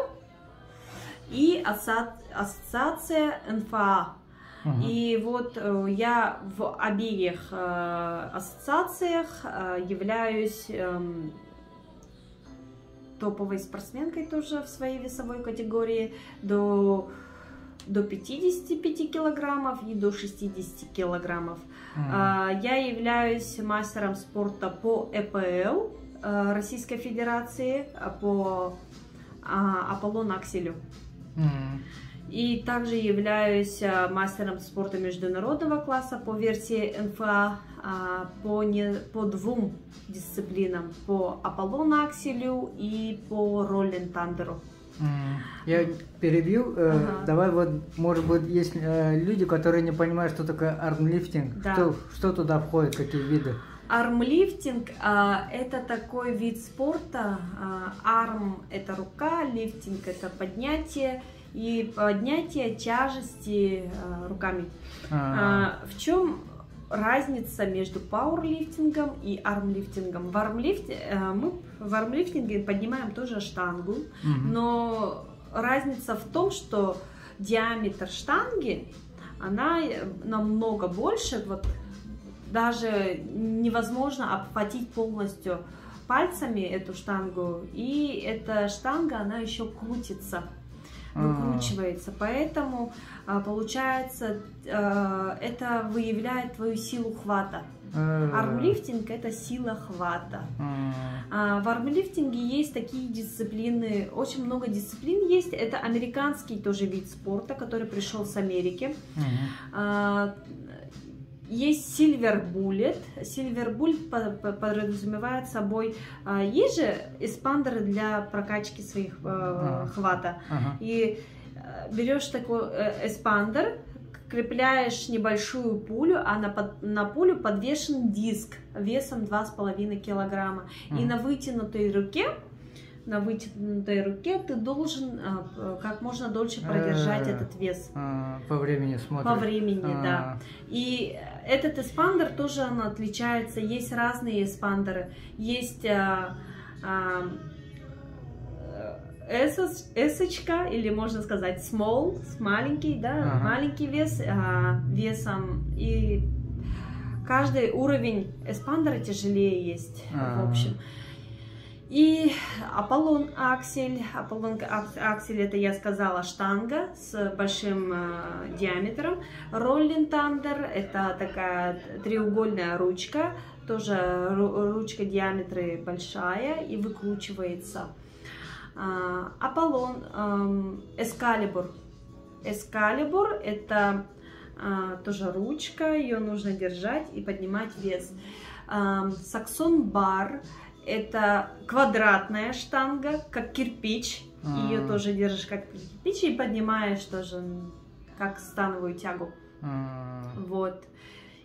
и ассоциация НФА. И вот я в обеих ассоциациях являюсь топовой спортсменкой тоже в своей весовой категории до 55 килограммов и до 60 килограммов. Я являюсь мастером спорта по ЭПЛ Российской Федерации, по Аполлон Акселю. И также являюсь мастером спорта международного класса по версии НФА по двум дисциплинам, по Аполлон Акселю и по Роллин Тандеру. Я перебью. Давай вот, может быть, есть люди, которые не понимают, что такое армлифтинг. Да. Что туда входит, какие виды? Армлифтинг это такой вид спорта. Арм это рука, лифтинг это поднятие. И поднятие тяжести руками. В чем разница между пауэрлифтингом и армлифтингом? В армлифтинге поднимаем тоже штангу, но разница в том, что диаметр штанги, она намного больше, вот даже невозможно обхватить полностью пальцами эту штангу, и эта штанга, она еще крутится, выкручивается, поэтому получается, это выявляет твою силу хвата. Армлифтинг это сила хвата. В армлифтинге есть такие дисциплины, очень много дисциплин есть. Это американский тоже вид спорта, который пришел с Америки. Есть Silver Bullet. Silver Bullet подразумевает собой, есть же эспандеры для прокачки своих хвата. И берешь такой эспандер, крепляешь небольшую пулю, а на пулю подвешен диск весом 2,5 килограмма. И на вытянутой руке ты должен как можно дольше продержать этот вес. По времени смотришь. По времени, да. И этот эспандер тоже он отличается. Есть разные эспандеры. Есть эсочка, или можно сказать small, маленький, да, маленький вес, весом и Каждый уровень эспандера тяжелее есть, в общем. И Аполлон аксель. Аполлон аксель, это я сказала, штанга с большим диаметром. Роллинг тандер, это такая треугольная ручка, тоже ручка диаметра большая и выкручивается. Аполлон эскалибур. Эскалибур это тоже ручка, ее нужно держать и поднимать вес. Саксон бар. Это квадратная штанга, как кирпич. Ее тоже держишь как кирпич и поднимаешь тоже как становую тягу. Вот.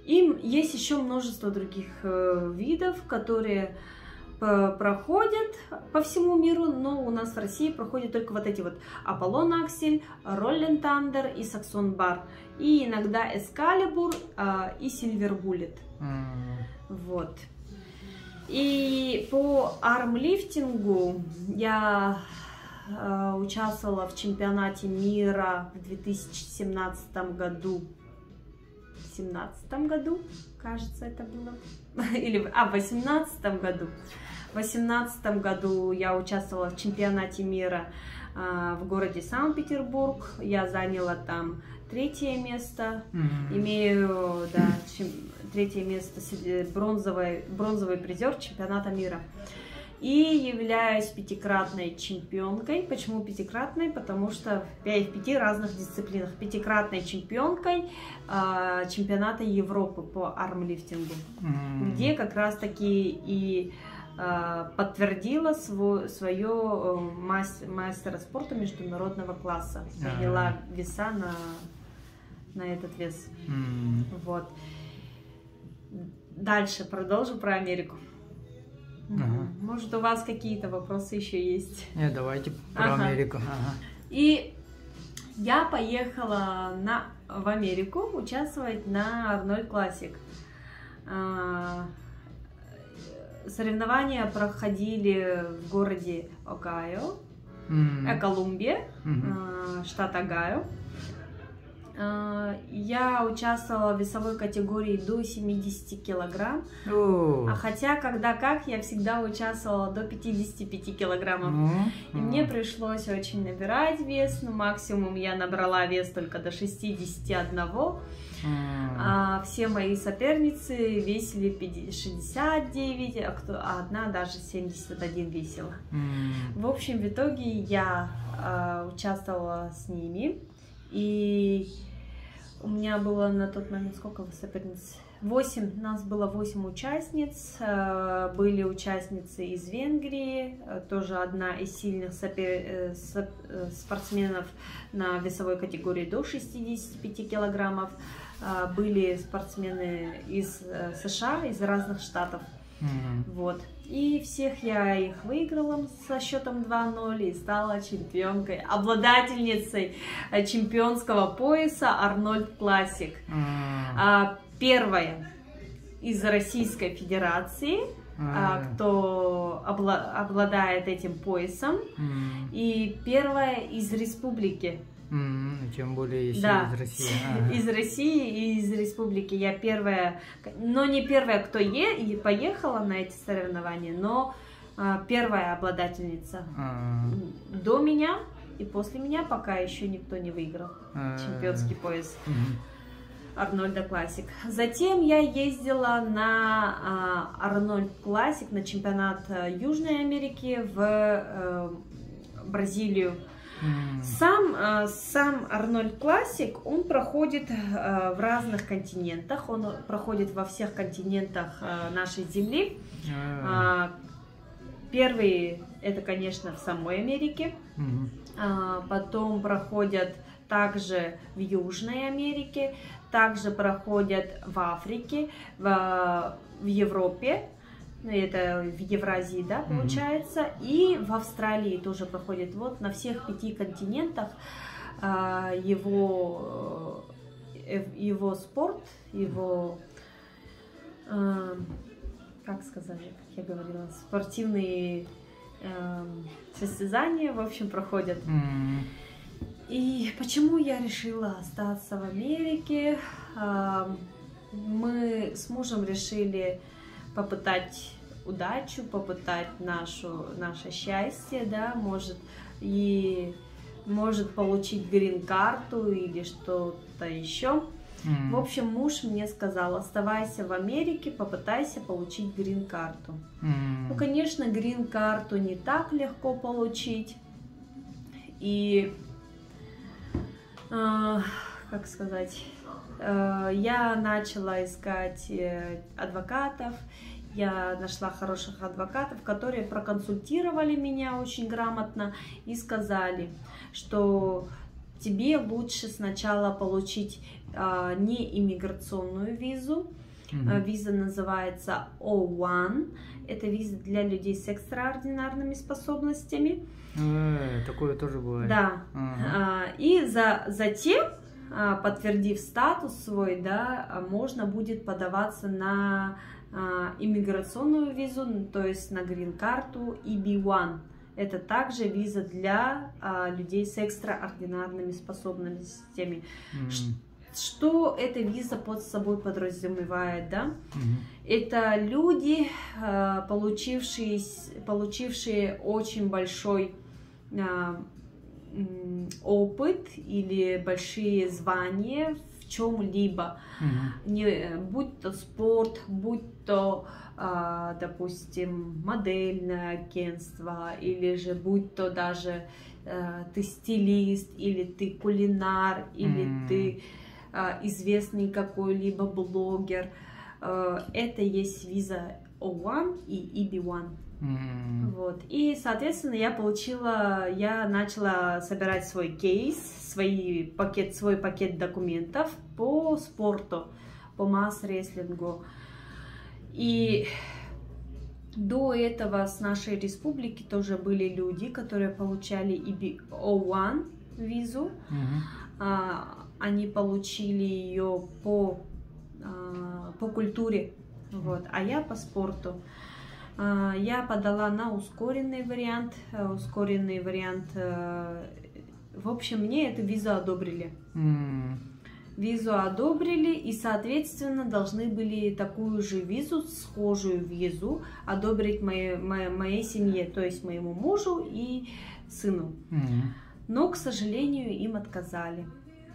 И есть еще множество других видов, которые проходят по всему миру, но у нас в России проходят только вот эти вот Аполлон аксель, Роллинг тандер и Саксон бар. И иногда эскалибур и сильвер буллет. Вот. И по армлифтингу я участвовала в чемпионате мира в 2017 году. В 2017 году, кажется, это было. Или в 2018 году. В 2018 году я участвовала в чемпионате мира в городе Санкт-Петербург. Я заняла там 3-е место. Имею, да, 3-е место, бронзовый призер чемпионата мира. И являюсь 5-кратной чемпионкой. Почему 5-кратной? Потому что я в 5 разных дисциплинах. 5-кратной чемпионкой чемпионата Европы по армлифтингу. Где как раз таки и подтвердила свое мастера спорта международного класса. Подняла веса на этот вес. Вот. Дальше продолжу про Америку. Может, у вас какие-то вопросы еще есть? Нет, давайте про Америку. И я поехала в Америку участвовать на Арнольд Классик. Соревнования проходили в городе Огайо, Колумбия, штат Огайо. Я участвовала в весовой категории до 70 килограмм. А хотя, когда как, я всегда участвовала до 55 килограммов. И мне пришлось очень набирать вес. Ну, максимум я набрала вес только до 61. Все мои соперницы весили 69, а одна даже 71 весила. В общем, в итоге я участвовала с ними. И у меня было на тот момент, сколько соперниц? 8, нас было 8 участниц. Были участницы из Венгрии, тоже одна из сильных спортсменов на весовой категории до 65 килограммов. Были спортсмены из США, из разных штатов. Вот. И всех я их выиграла со счетом 2-0 и стала чемпионкой, обладательницей чемпионского пояса Арнольд Классик. Первая из Российской Федерации, кто обладает этим поясом, и первая из республики. Тем более, если из России. Из России и из республики. Я первая, но не первая, кто поехала на эти соревнования, но первая обладательница. До меня и после меня пока еще никто не выиграл чемпионский пояс Арнольда Классик. Затем я ездила на Арнольд Классик, на чемпионат Южной Америки в Бразилию. Сам Арнольд Классик, он проходит в разных континентах, он проходит во всех континентах нашей Земли. Первый это, конечно, в самой Америке, потом проходят также в Южной Америке, также проходят в Африке, в Европе. Это в Евразии, да, получается, и в Австралии тоже проходит. Вот на всех 5 континентах его спорт, его, как сказать, как я говорила, спортивные состязания, в общем, проходят. И почему я решила остаться в Америке? мы с мужем решили попытать удачу, попытать наше счастье, да, может получить грин-карту или что-то еще. В общем, муж мне сказал: оставайся в Америке, попытайся получить грин-карту. Ну, конечно, грин-карту не так легко получить. И, как сказать, я начала искать адвокатов. Я нашла хороших адвокатов, которые проконсультировали меня очень грамотно и сказали, что тебе лучше сначала получить не иммиграционную визу. Виза называется O1. Это виза для людей с экстраординарными способностями. Такое тоже бывает. Да. И затем, подтвердив статус свой, да, можно будет подаваться на иммиграционную визу, то есть на грин-карту EB1. Это также виза для людей с экстраординарными способностями. Что эта виза под собой подразумевает, да? Это люди, получившие очень большой опыт или большие звания в чем-либо, будь то спорт, будь то, допустим, модельное агентство, или же будь то даже ты стилист, или ты кулинар, или ты известный какой-либо блогер. Это есть виза O1 и EB1. Вот. И, соответственно, я начала собирать свой кейс, свой пакет документов по спорту, по масс-рестлингу. И до этого с нашей республики тоже были люди, которые получали O1 визу. Они получили ее по культуре, вот, а я по спорту. Я подала на ускоренный вариант. В общем, мне эту визу одобрили. Визу одобрили, и, соответственно, должны были такую же визу, схожую визу, одобрить моей семье, то есть моему мужу и сыну. Но, к сожалению, им отказали.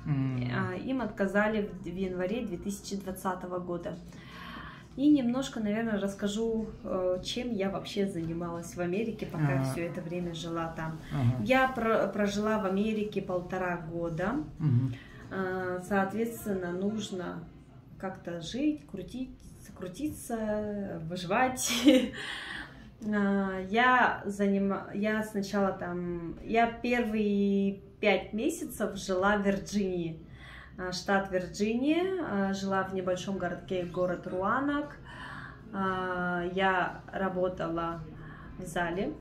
Им отказали в январе 2020 года. И немножко, наверное, расскажу, чем я вообще занималась в Америке, пока все это время жила там. Я прожила в Америке 1,5 года. Соответственно, нужно как-то жить, крутиться, выживать. Я сначала там, я первые 5 месяцев жила в Вирджинии, штат Вирджиния, жила в небольшом городке, город Руанок. Я работала в зале,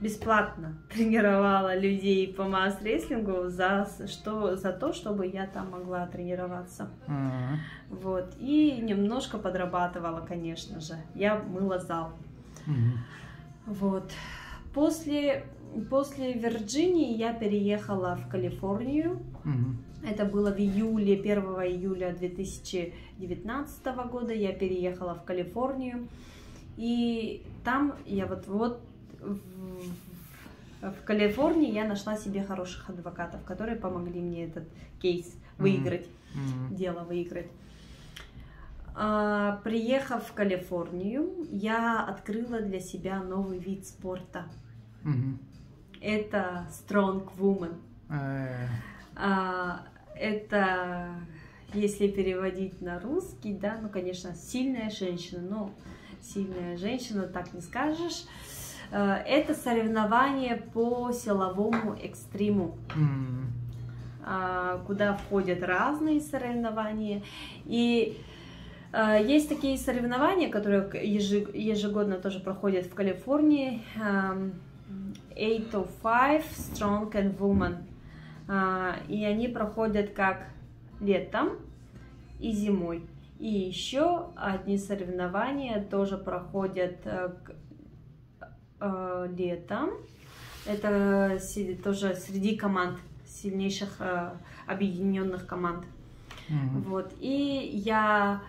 бесплатно тренировала людей по масс-рестлингу за то, чтобы я там могла тренироваться. Вот. И немножко подрабатывала, конечно же. Я мыла зал. Вот. После Вирджинии я переехала в Калифорнию. Это было в 1 июля 2019 года. Я переехала в Калифорнию. И там я в Калифорнии я нашла себе хороших адвокатов, которые помогли мне этот кейс выиграть, дело выиграть. Приехав в Калифорнию, я открыла для себя новый вид спорта. Это Strong Woman. Это, если переводить на русский, да, ну, конечно, сильная женщина, но сильная женщина, так не скажешь. Это соревнование по силовому экстриму, куда входят разные соревнования. И есть такие соревнования, которые ежегодно тоже проходят в Калифорнии. 805 Strong and Woman. И они проходят как летом и зимой. И еще одни соревнования тоже проходят летом. Это тоже среди команд, сильнейших объединенных команд. Вот. И я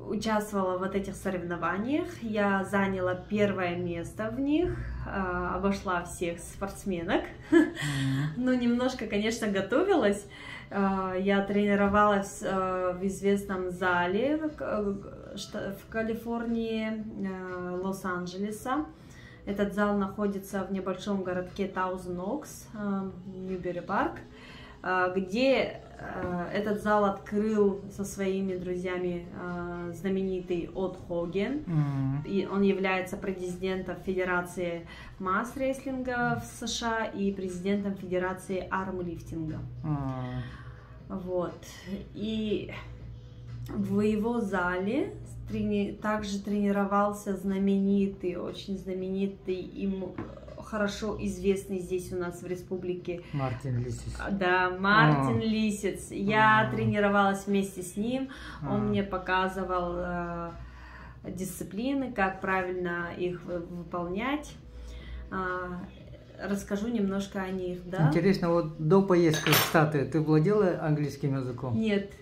участвовала в этих соревнованиях, я заняла первое место в них, обошла всех спортсменок, но немножко, конечно, готовилась. Я тренировалась в известном зале в Калифорнии, Лос-Анджелеса. Этот зал находится в небольшом городке Таузен Окс, Ньюбери Парк, где этот зал открыл со своими друзьями знаменитый Од Хоген. И он является президентом Федерации масс-рестлинга в США и президентом Федерации армлифтинга. Вот. И в его зале также тренировался знаменитый, очень знаменитый и хорошо известный здесь у нас в республике Мартин Лисец. Да, Мартин Лисец. Я тренировалась вместе с ним, он мне показывал дисциплины, как правильно их выполнять. Расскажу немножко о них, да? Интересно, вот до поездки в Штаты ты владела английским языком? Нет.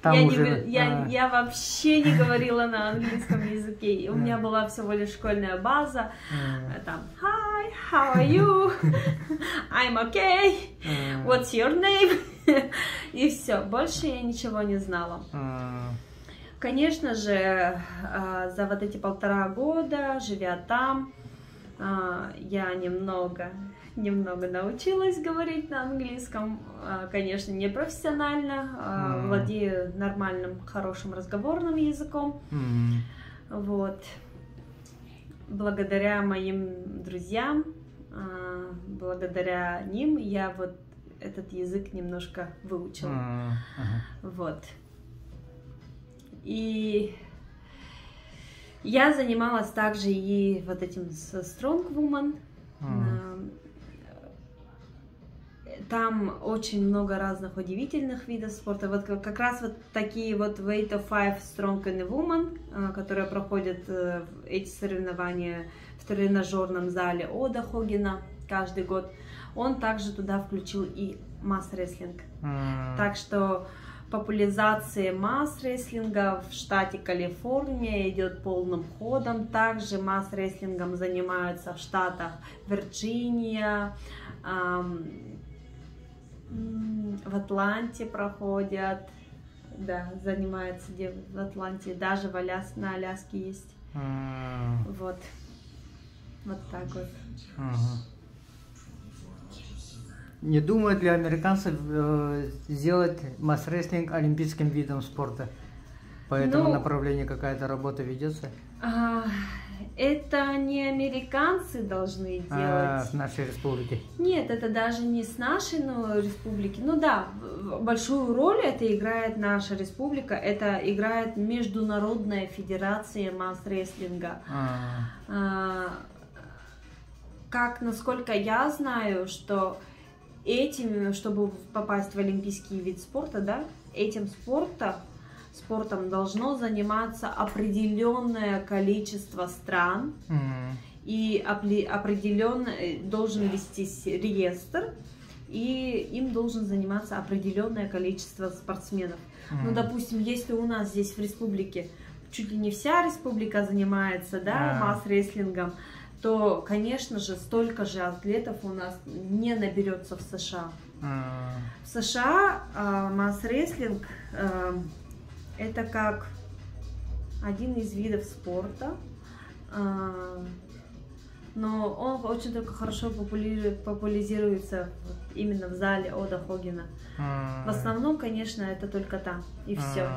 Там Я вообще не говорила на английском языке. У меня была всего лишь школьная база. Там, hi, how are you? I'm okay. What's your name? И все. Больше я ничего не знала. Конечно же, за вот эти 1,5 года, живя там, я немного научилась говорить на английском, конечно, не профессионально, владею нормальным, хорошим разговорным языком. Вот. Благодаря моим друзьям, благодаря ним я вот этот язык немножко выучила. Вот. И я занималась также и вот этим Strong Woman. Там очень много разных удивительных видов спорта. Вот как раз вот такие вот Weight of Five Strong and Woman, которые проходят эти соревнования в тренажерном зале Ода Хогена каждый год, он также туда включил и масс-рестлинг. Так что популяризация масс-рестлинга в штате Калифорния идет полным ходом. Также масс-рестлингом занимаются в штатах Вирджиния, в Атланте проходят, да, занимаются в Атланте, даже на Аляске есть. Вот так вот. Не думают ли американцы сделать масс-рестлинг олимпийским видом спорта? По этому направлению какая-то работа ведется? Это не американцы должны делать. В нашей республике? Нет, это даже не с нашей республики. Ну да, большую роль это играет наша республика. Это играет Международная федерация масс-рестлинга. Как, насколько я знаю, что чтобы попасть в олимпийский вид спорта, да, этим спортом должно заниматься определенное количество стран, и должен вестись реестр, и им должен заниматься определенное количество спортсменов. Ну, допустим, если у нас здесь в республике чуть ли не вся республика занимается, да, масс-рестлингом, то, конечно же, столько же атлетов у нас не наберется в США. В США масс-рестлинг это как один из видов спорта, но он очень только хорошо популяризируется именно в зале Ода Хогена. В основном, конечно, это только там, и все.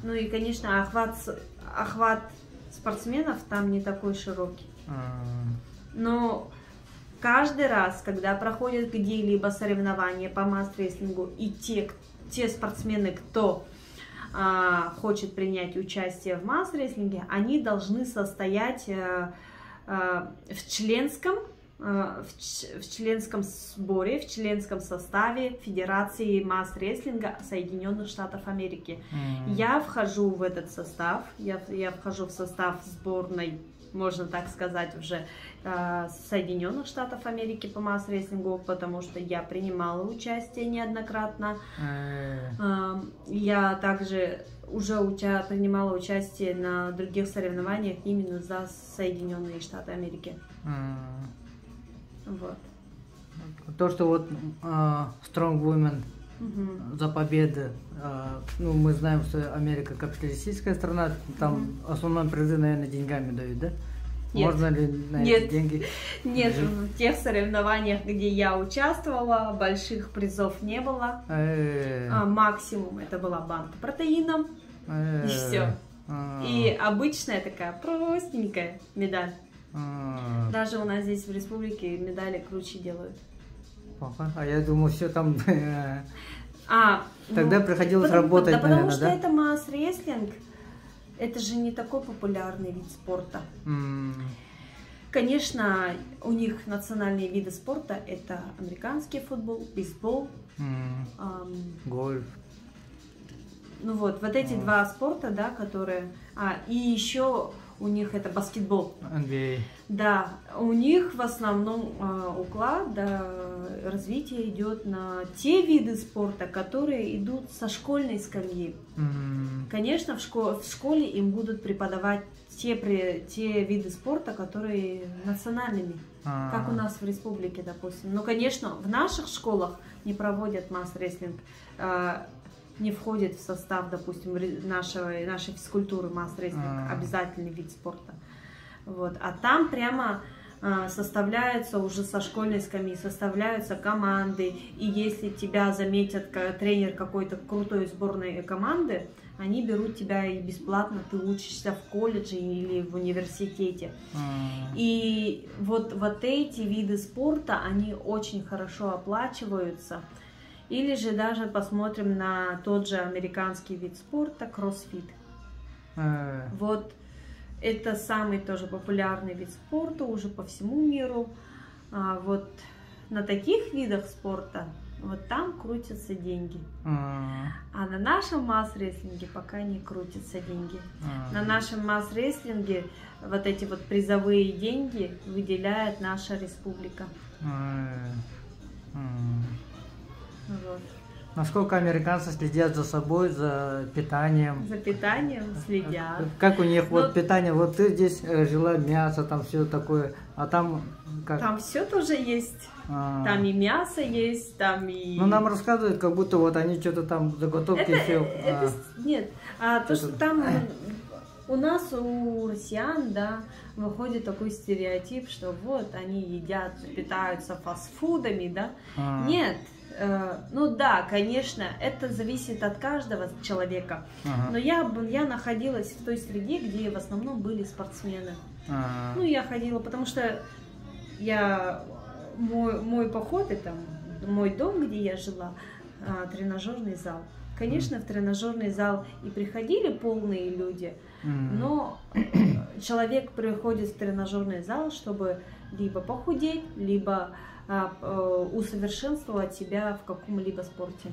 Ну и, конечно, охват спортсменов там не такой широкий. Но каждый раз, когда проходят где-либо соревнования по масс-рестлингу, и те спортсмены, кто хочет принять участие в масс-рестлинге, они должны состоять в членском сборе, в членском составе Федерации масс-рестлинга Соединенных Штатов Америки. Я вхожу в этот состав, я вхожу в состав сборной можно так сказать, уже Соединенных Штатов Америки по масс-рестлингу, потому что я принимала участие неоднократно. Я также уже принимала участие на других соревнованиях именно за Соединенные Штаты Америки. Вот. То, что вот Strong Women за победы, ну, мы знаем, что Америка капиталистическая страна, там в основном призы, наверное, деньгами дают, да? Нет. Можно ли на эти деньги? Нет, в тех соревнованиях, где я участвовала, больших призов не было. Максимум это была банка протеином, и все. И обычная такая простенькая медаль. Даже у нас здесь в республике медали круче делают. А я думал, все там... Тогда приходилось работать, да, наверное, потому что это масс-рестлинг, это же не такой популярный вид спорта. Конечно, у них национальные виды спорта — это американский футбол, бейсбол, гольф. Ну вот эти два спорта, да, которые... и еще у них это баскетбол. NBA. Да, у них в основном уклад, да, развитие идет на те виды спорта, которые идут со школьной скамьи. Конечно, в школе им будут преподавать те виды спорта, которые национальными, как у нас в республике, допустим. Но, конечно, в наших школах не проводят масс-рестлинг, не входит в состав, допустим, нашей физкультуры масс-рестлинг, обязательный вид спорта. Вот. А там прямо составляются уже со школьной скамьи, составляются команды, и если тебя заметят тренер какой-то крутой сборной команды, они берут тебя и бесплатно, ты учишься в колледже или в университете. И вот эти виды спорта, они очень хорошо оплачиваются. Или же даже посмотрим на тот же американский вид спорта, кроссфит. Вот это самый тоже популярный вид спорта уже по всему миру. Вот на таких видах спорта, вот там крутятся деньги. А на нашем масс-рестлинге пока не крутятся деньги. На нашем масс-рестлинге вот эти вот призовые деньги выделяет наша республика. Вот. Насколько американцы следят за собой, за питанием? За питанием следят. Как у них вот питание? Вот ты здесь жила, мясо, там все такое, а там как? Там все тоже есть. Там и мясо есть, там и... Ну, нам рассказывают, как будто вот они что-то там заготовки все... Нет, то, что там у нас, у россиян, да, выходит такой стереотип, что вот они едят, питаются фастфудами, да. Нет. Ну да, конечно, это зависит от каждого человека. Но я находилась в той среде, где в основном были спортсмены. Ну, я ходила, потому что мой поход, это мой дом, где я жила, тренажерный зал. Конечно, в тренажерный зал и приходили полные люди, но человек приходит в тренажерный зал, чтобы либо похудеть, либо усовершенствовать себя в каком-либо спорте,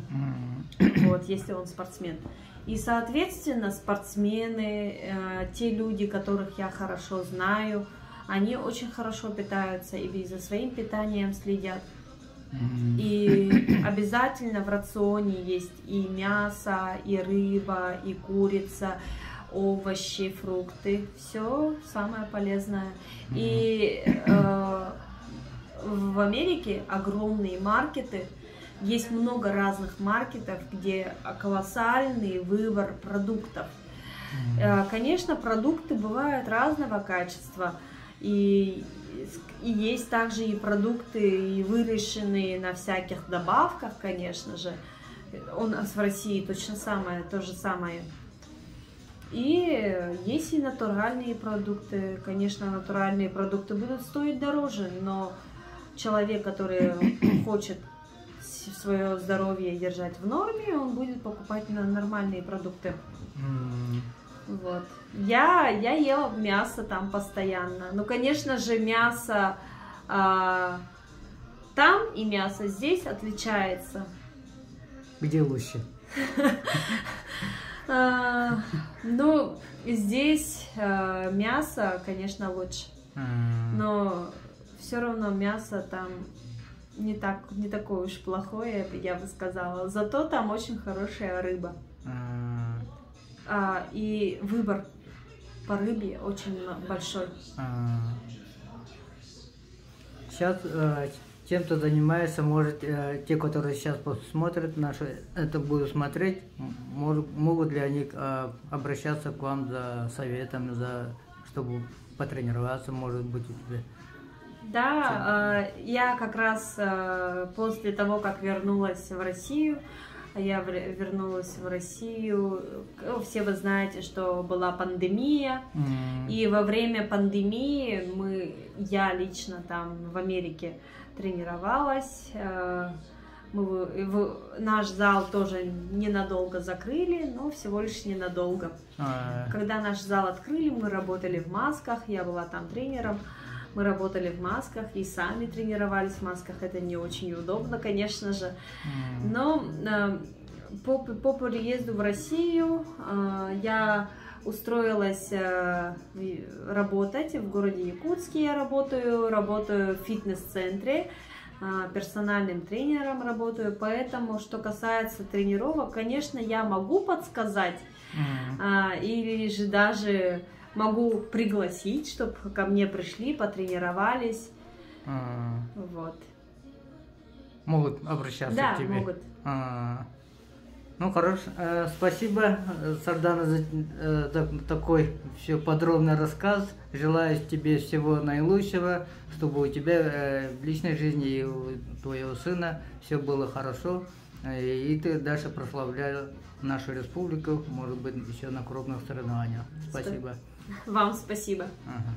вот, если он спортсмен. И, соответственно, спортсмены, те люди, которых я хорошо знаю, они очень хорошо питаются и за своим питанием следят. И обязательно в рационе есть и мясо, и рыба, и курица, овощи, фрукты, все самое полезное. И в Америке огромные маркеты, есть много разных маркетов, где колоссальный выбор продуктов. Конечно, продукты бывают разного качества, и есть также и продукты, и выращенные на всяких добавках, конечно же. У нас в России точно то же самое. И есть и натуральные продукты. Конечно, натуральные продукты будут стоить дороже, но человек, который хочет свое здоровье держать в норме, он будет покупать нормальные продукты. Вот. Я ела мясо там постоянно. Ну, конечно же, мясо там и мясо здесь отличается. Где лучше? Ну, здесь мясо, конечно, лучше. Но все равно мясо там не такое уж плохое, я бы сказала. Зато там очень хорошая рыба. И выбор по рыбе очень большой. Сейчас чем ты занимаешься, может, те, которые сейчас посмотрят наши, это будут смотреть, могут ли они обращаться к вам за советом, чтобы потренироваться, может быть, у тебя? Да, я как раз после того, как вернулась в Россию, все вы знаете, что была пандемия, и во время пандемии я лично там в Америке тренировалась, наш зал тоже ненадолго закрыли, но всего лишь ненадолго. Когда наш зал открыли, мы работали в масках, я была там тренером. Мы работали в масках и сами тренировались в масках. Это не очень удобно, конечно же. Но по приезду в Россию я устроилась работать в городе Якутске. Я работаю в фитнес-центре, персональным тренером работаю. Поэтому, что касается тренировок, конечно, я могу подсказать или же даже могу пригласить, чтобы ко мне пришли, потренировались. Вот. Могут обращаться к тебе? Да, могут. Ну, хорошо. Спасибо, Сардана, за такой все подробный рассказ. Желаю тебе всего наилучшего, чтобы у тебя в личной жизни и у твоего сына все было хорошо. И ты дальше прославлял нашу республику, может быть, еще на крупных соревнованиях. Спасибо. Вам спасибо. Ага.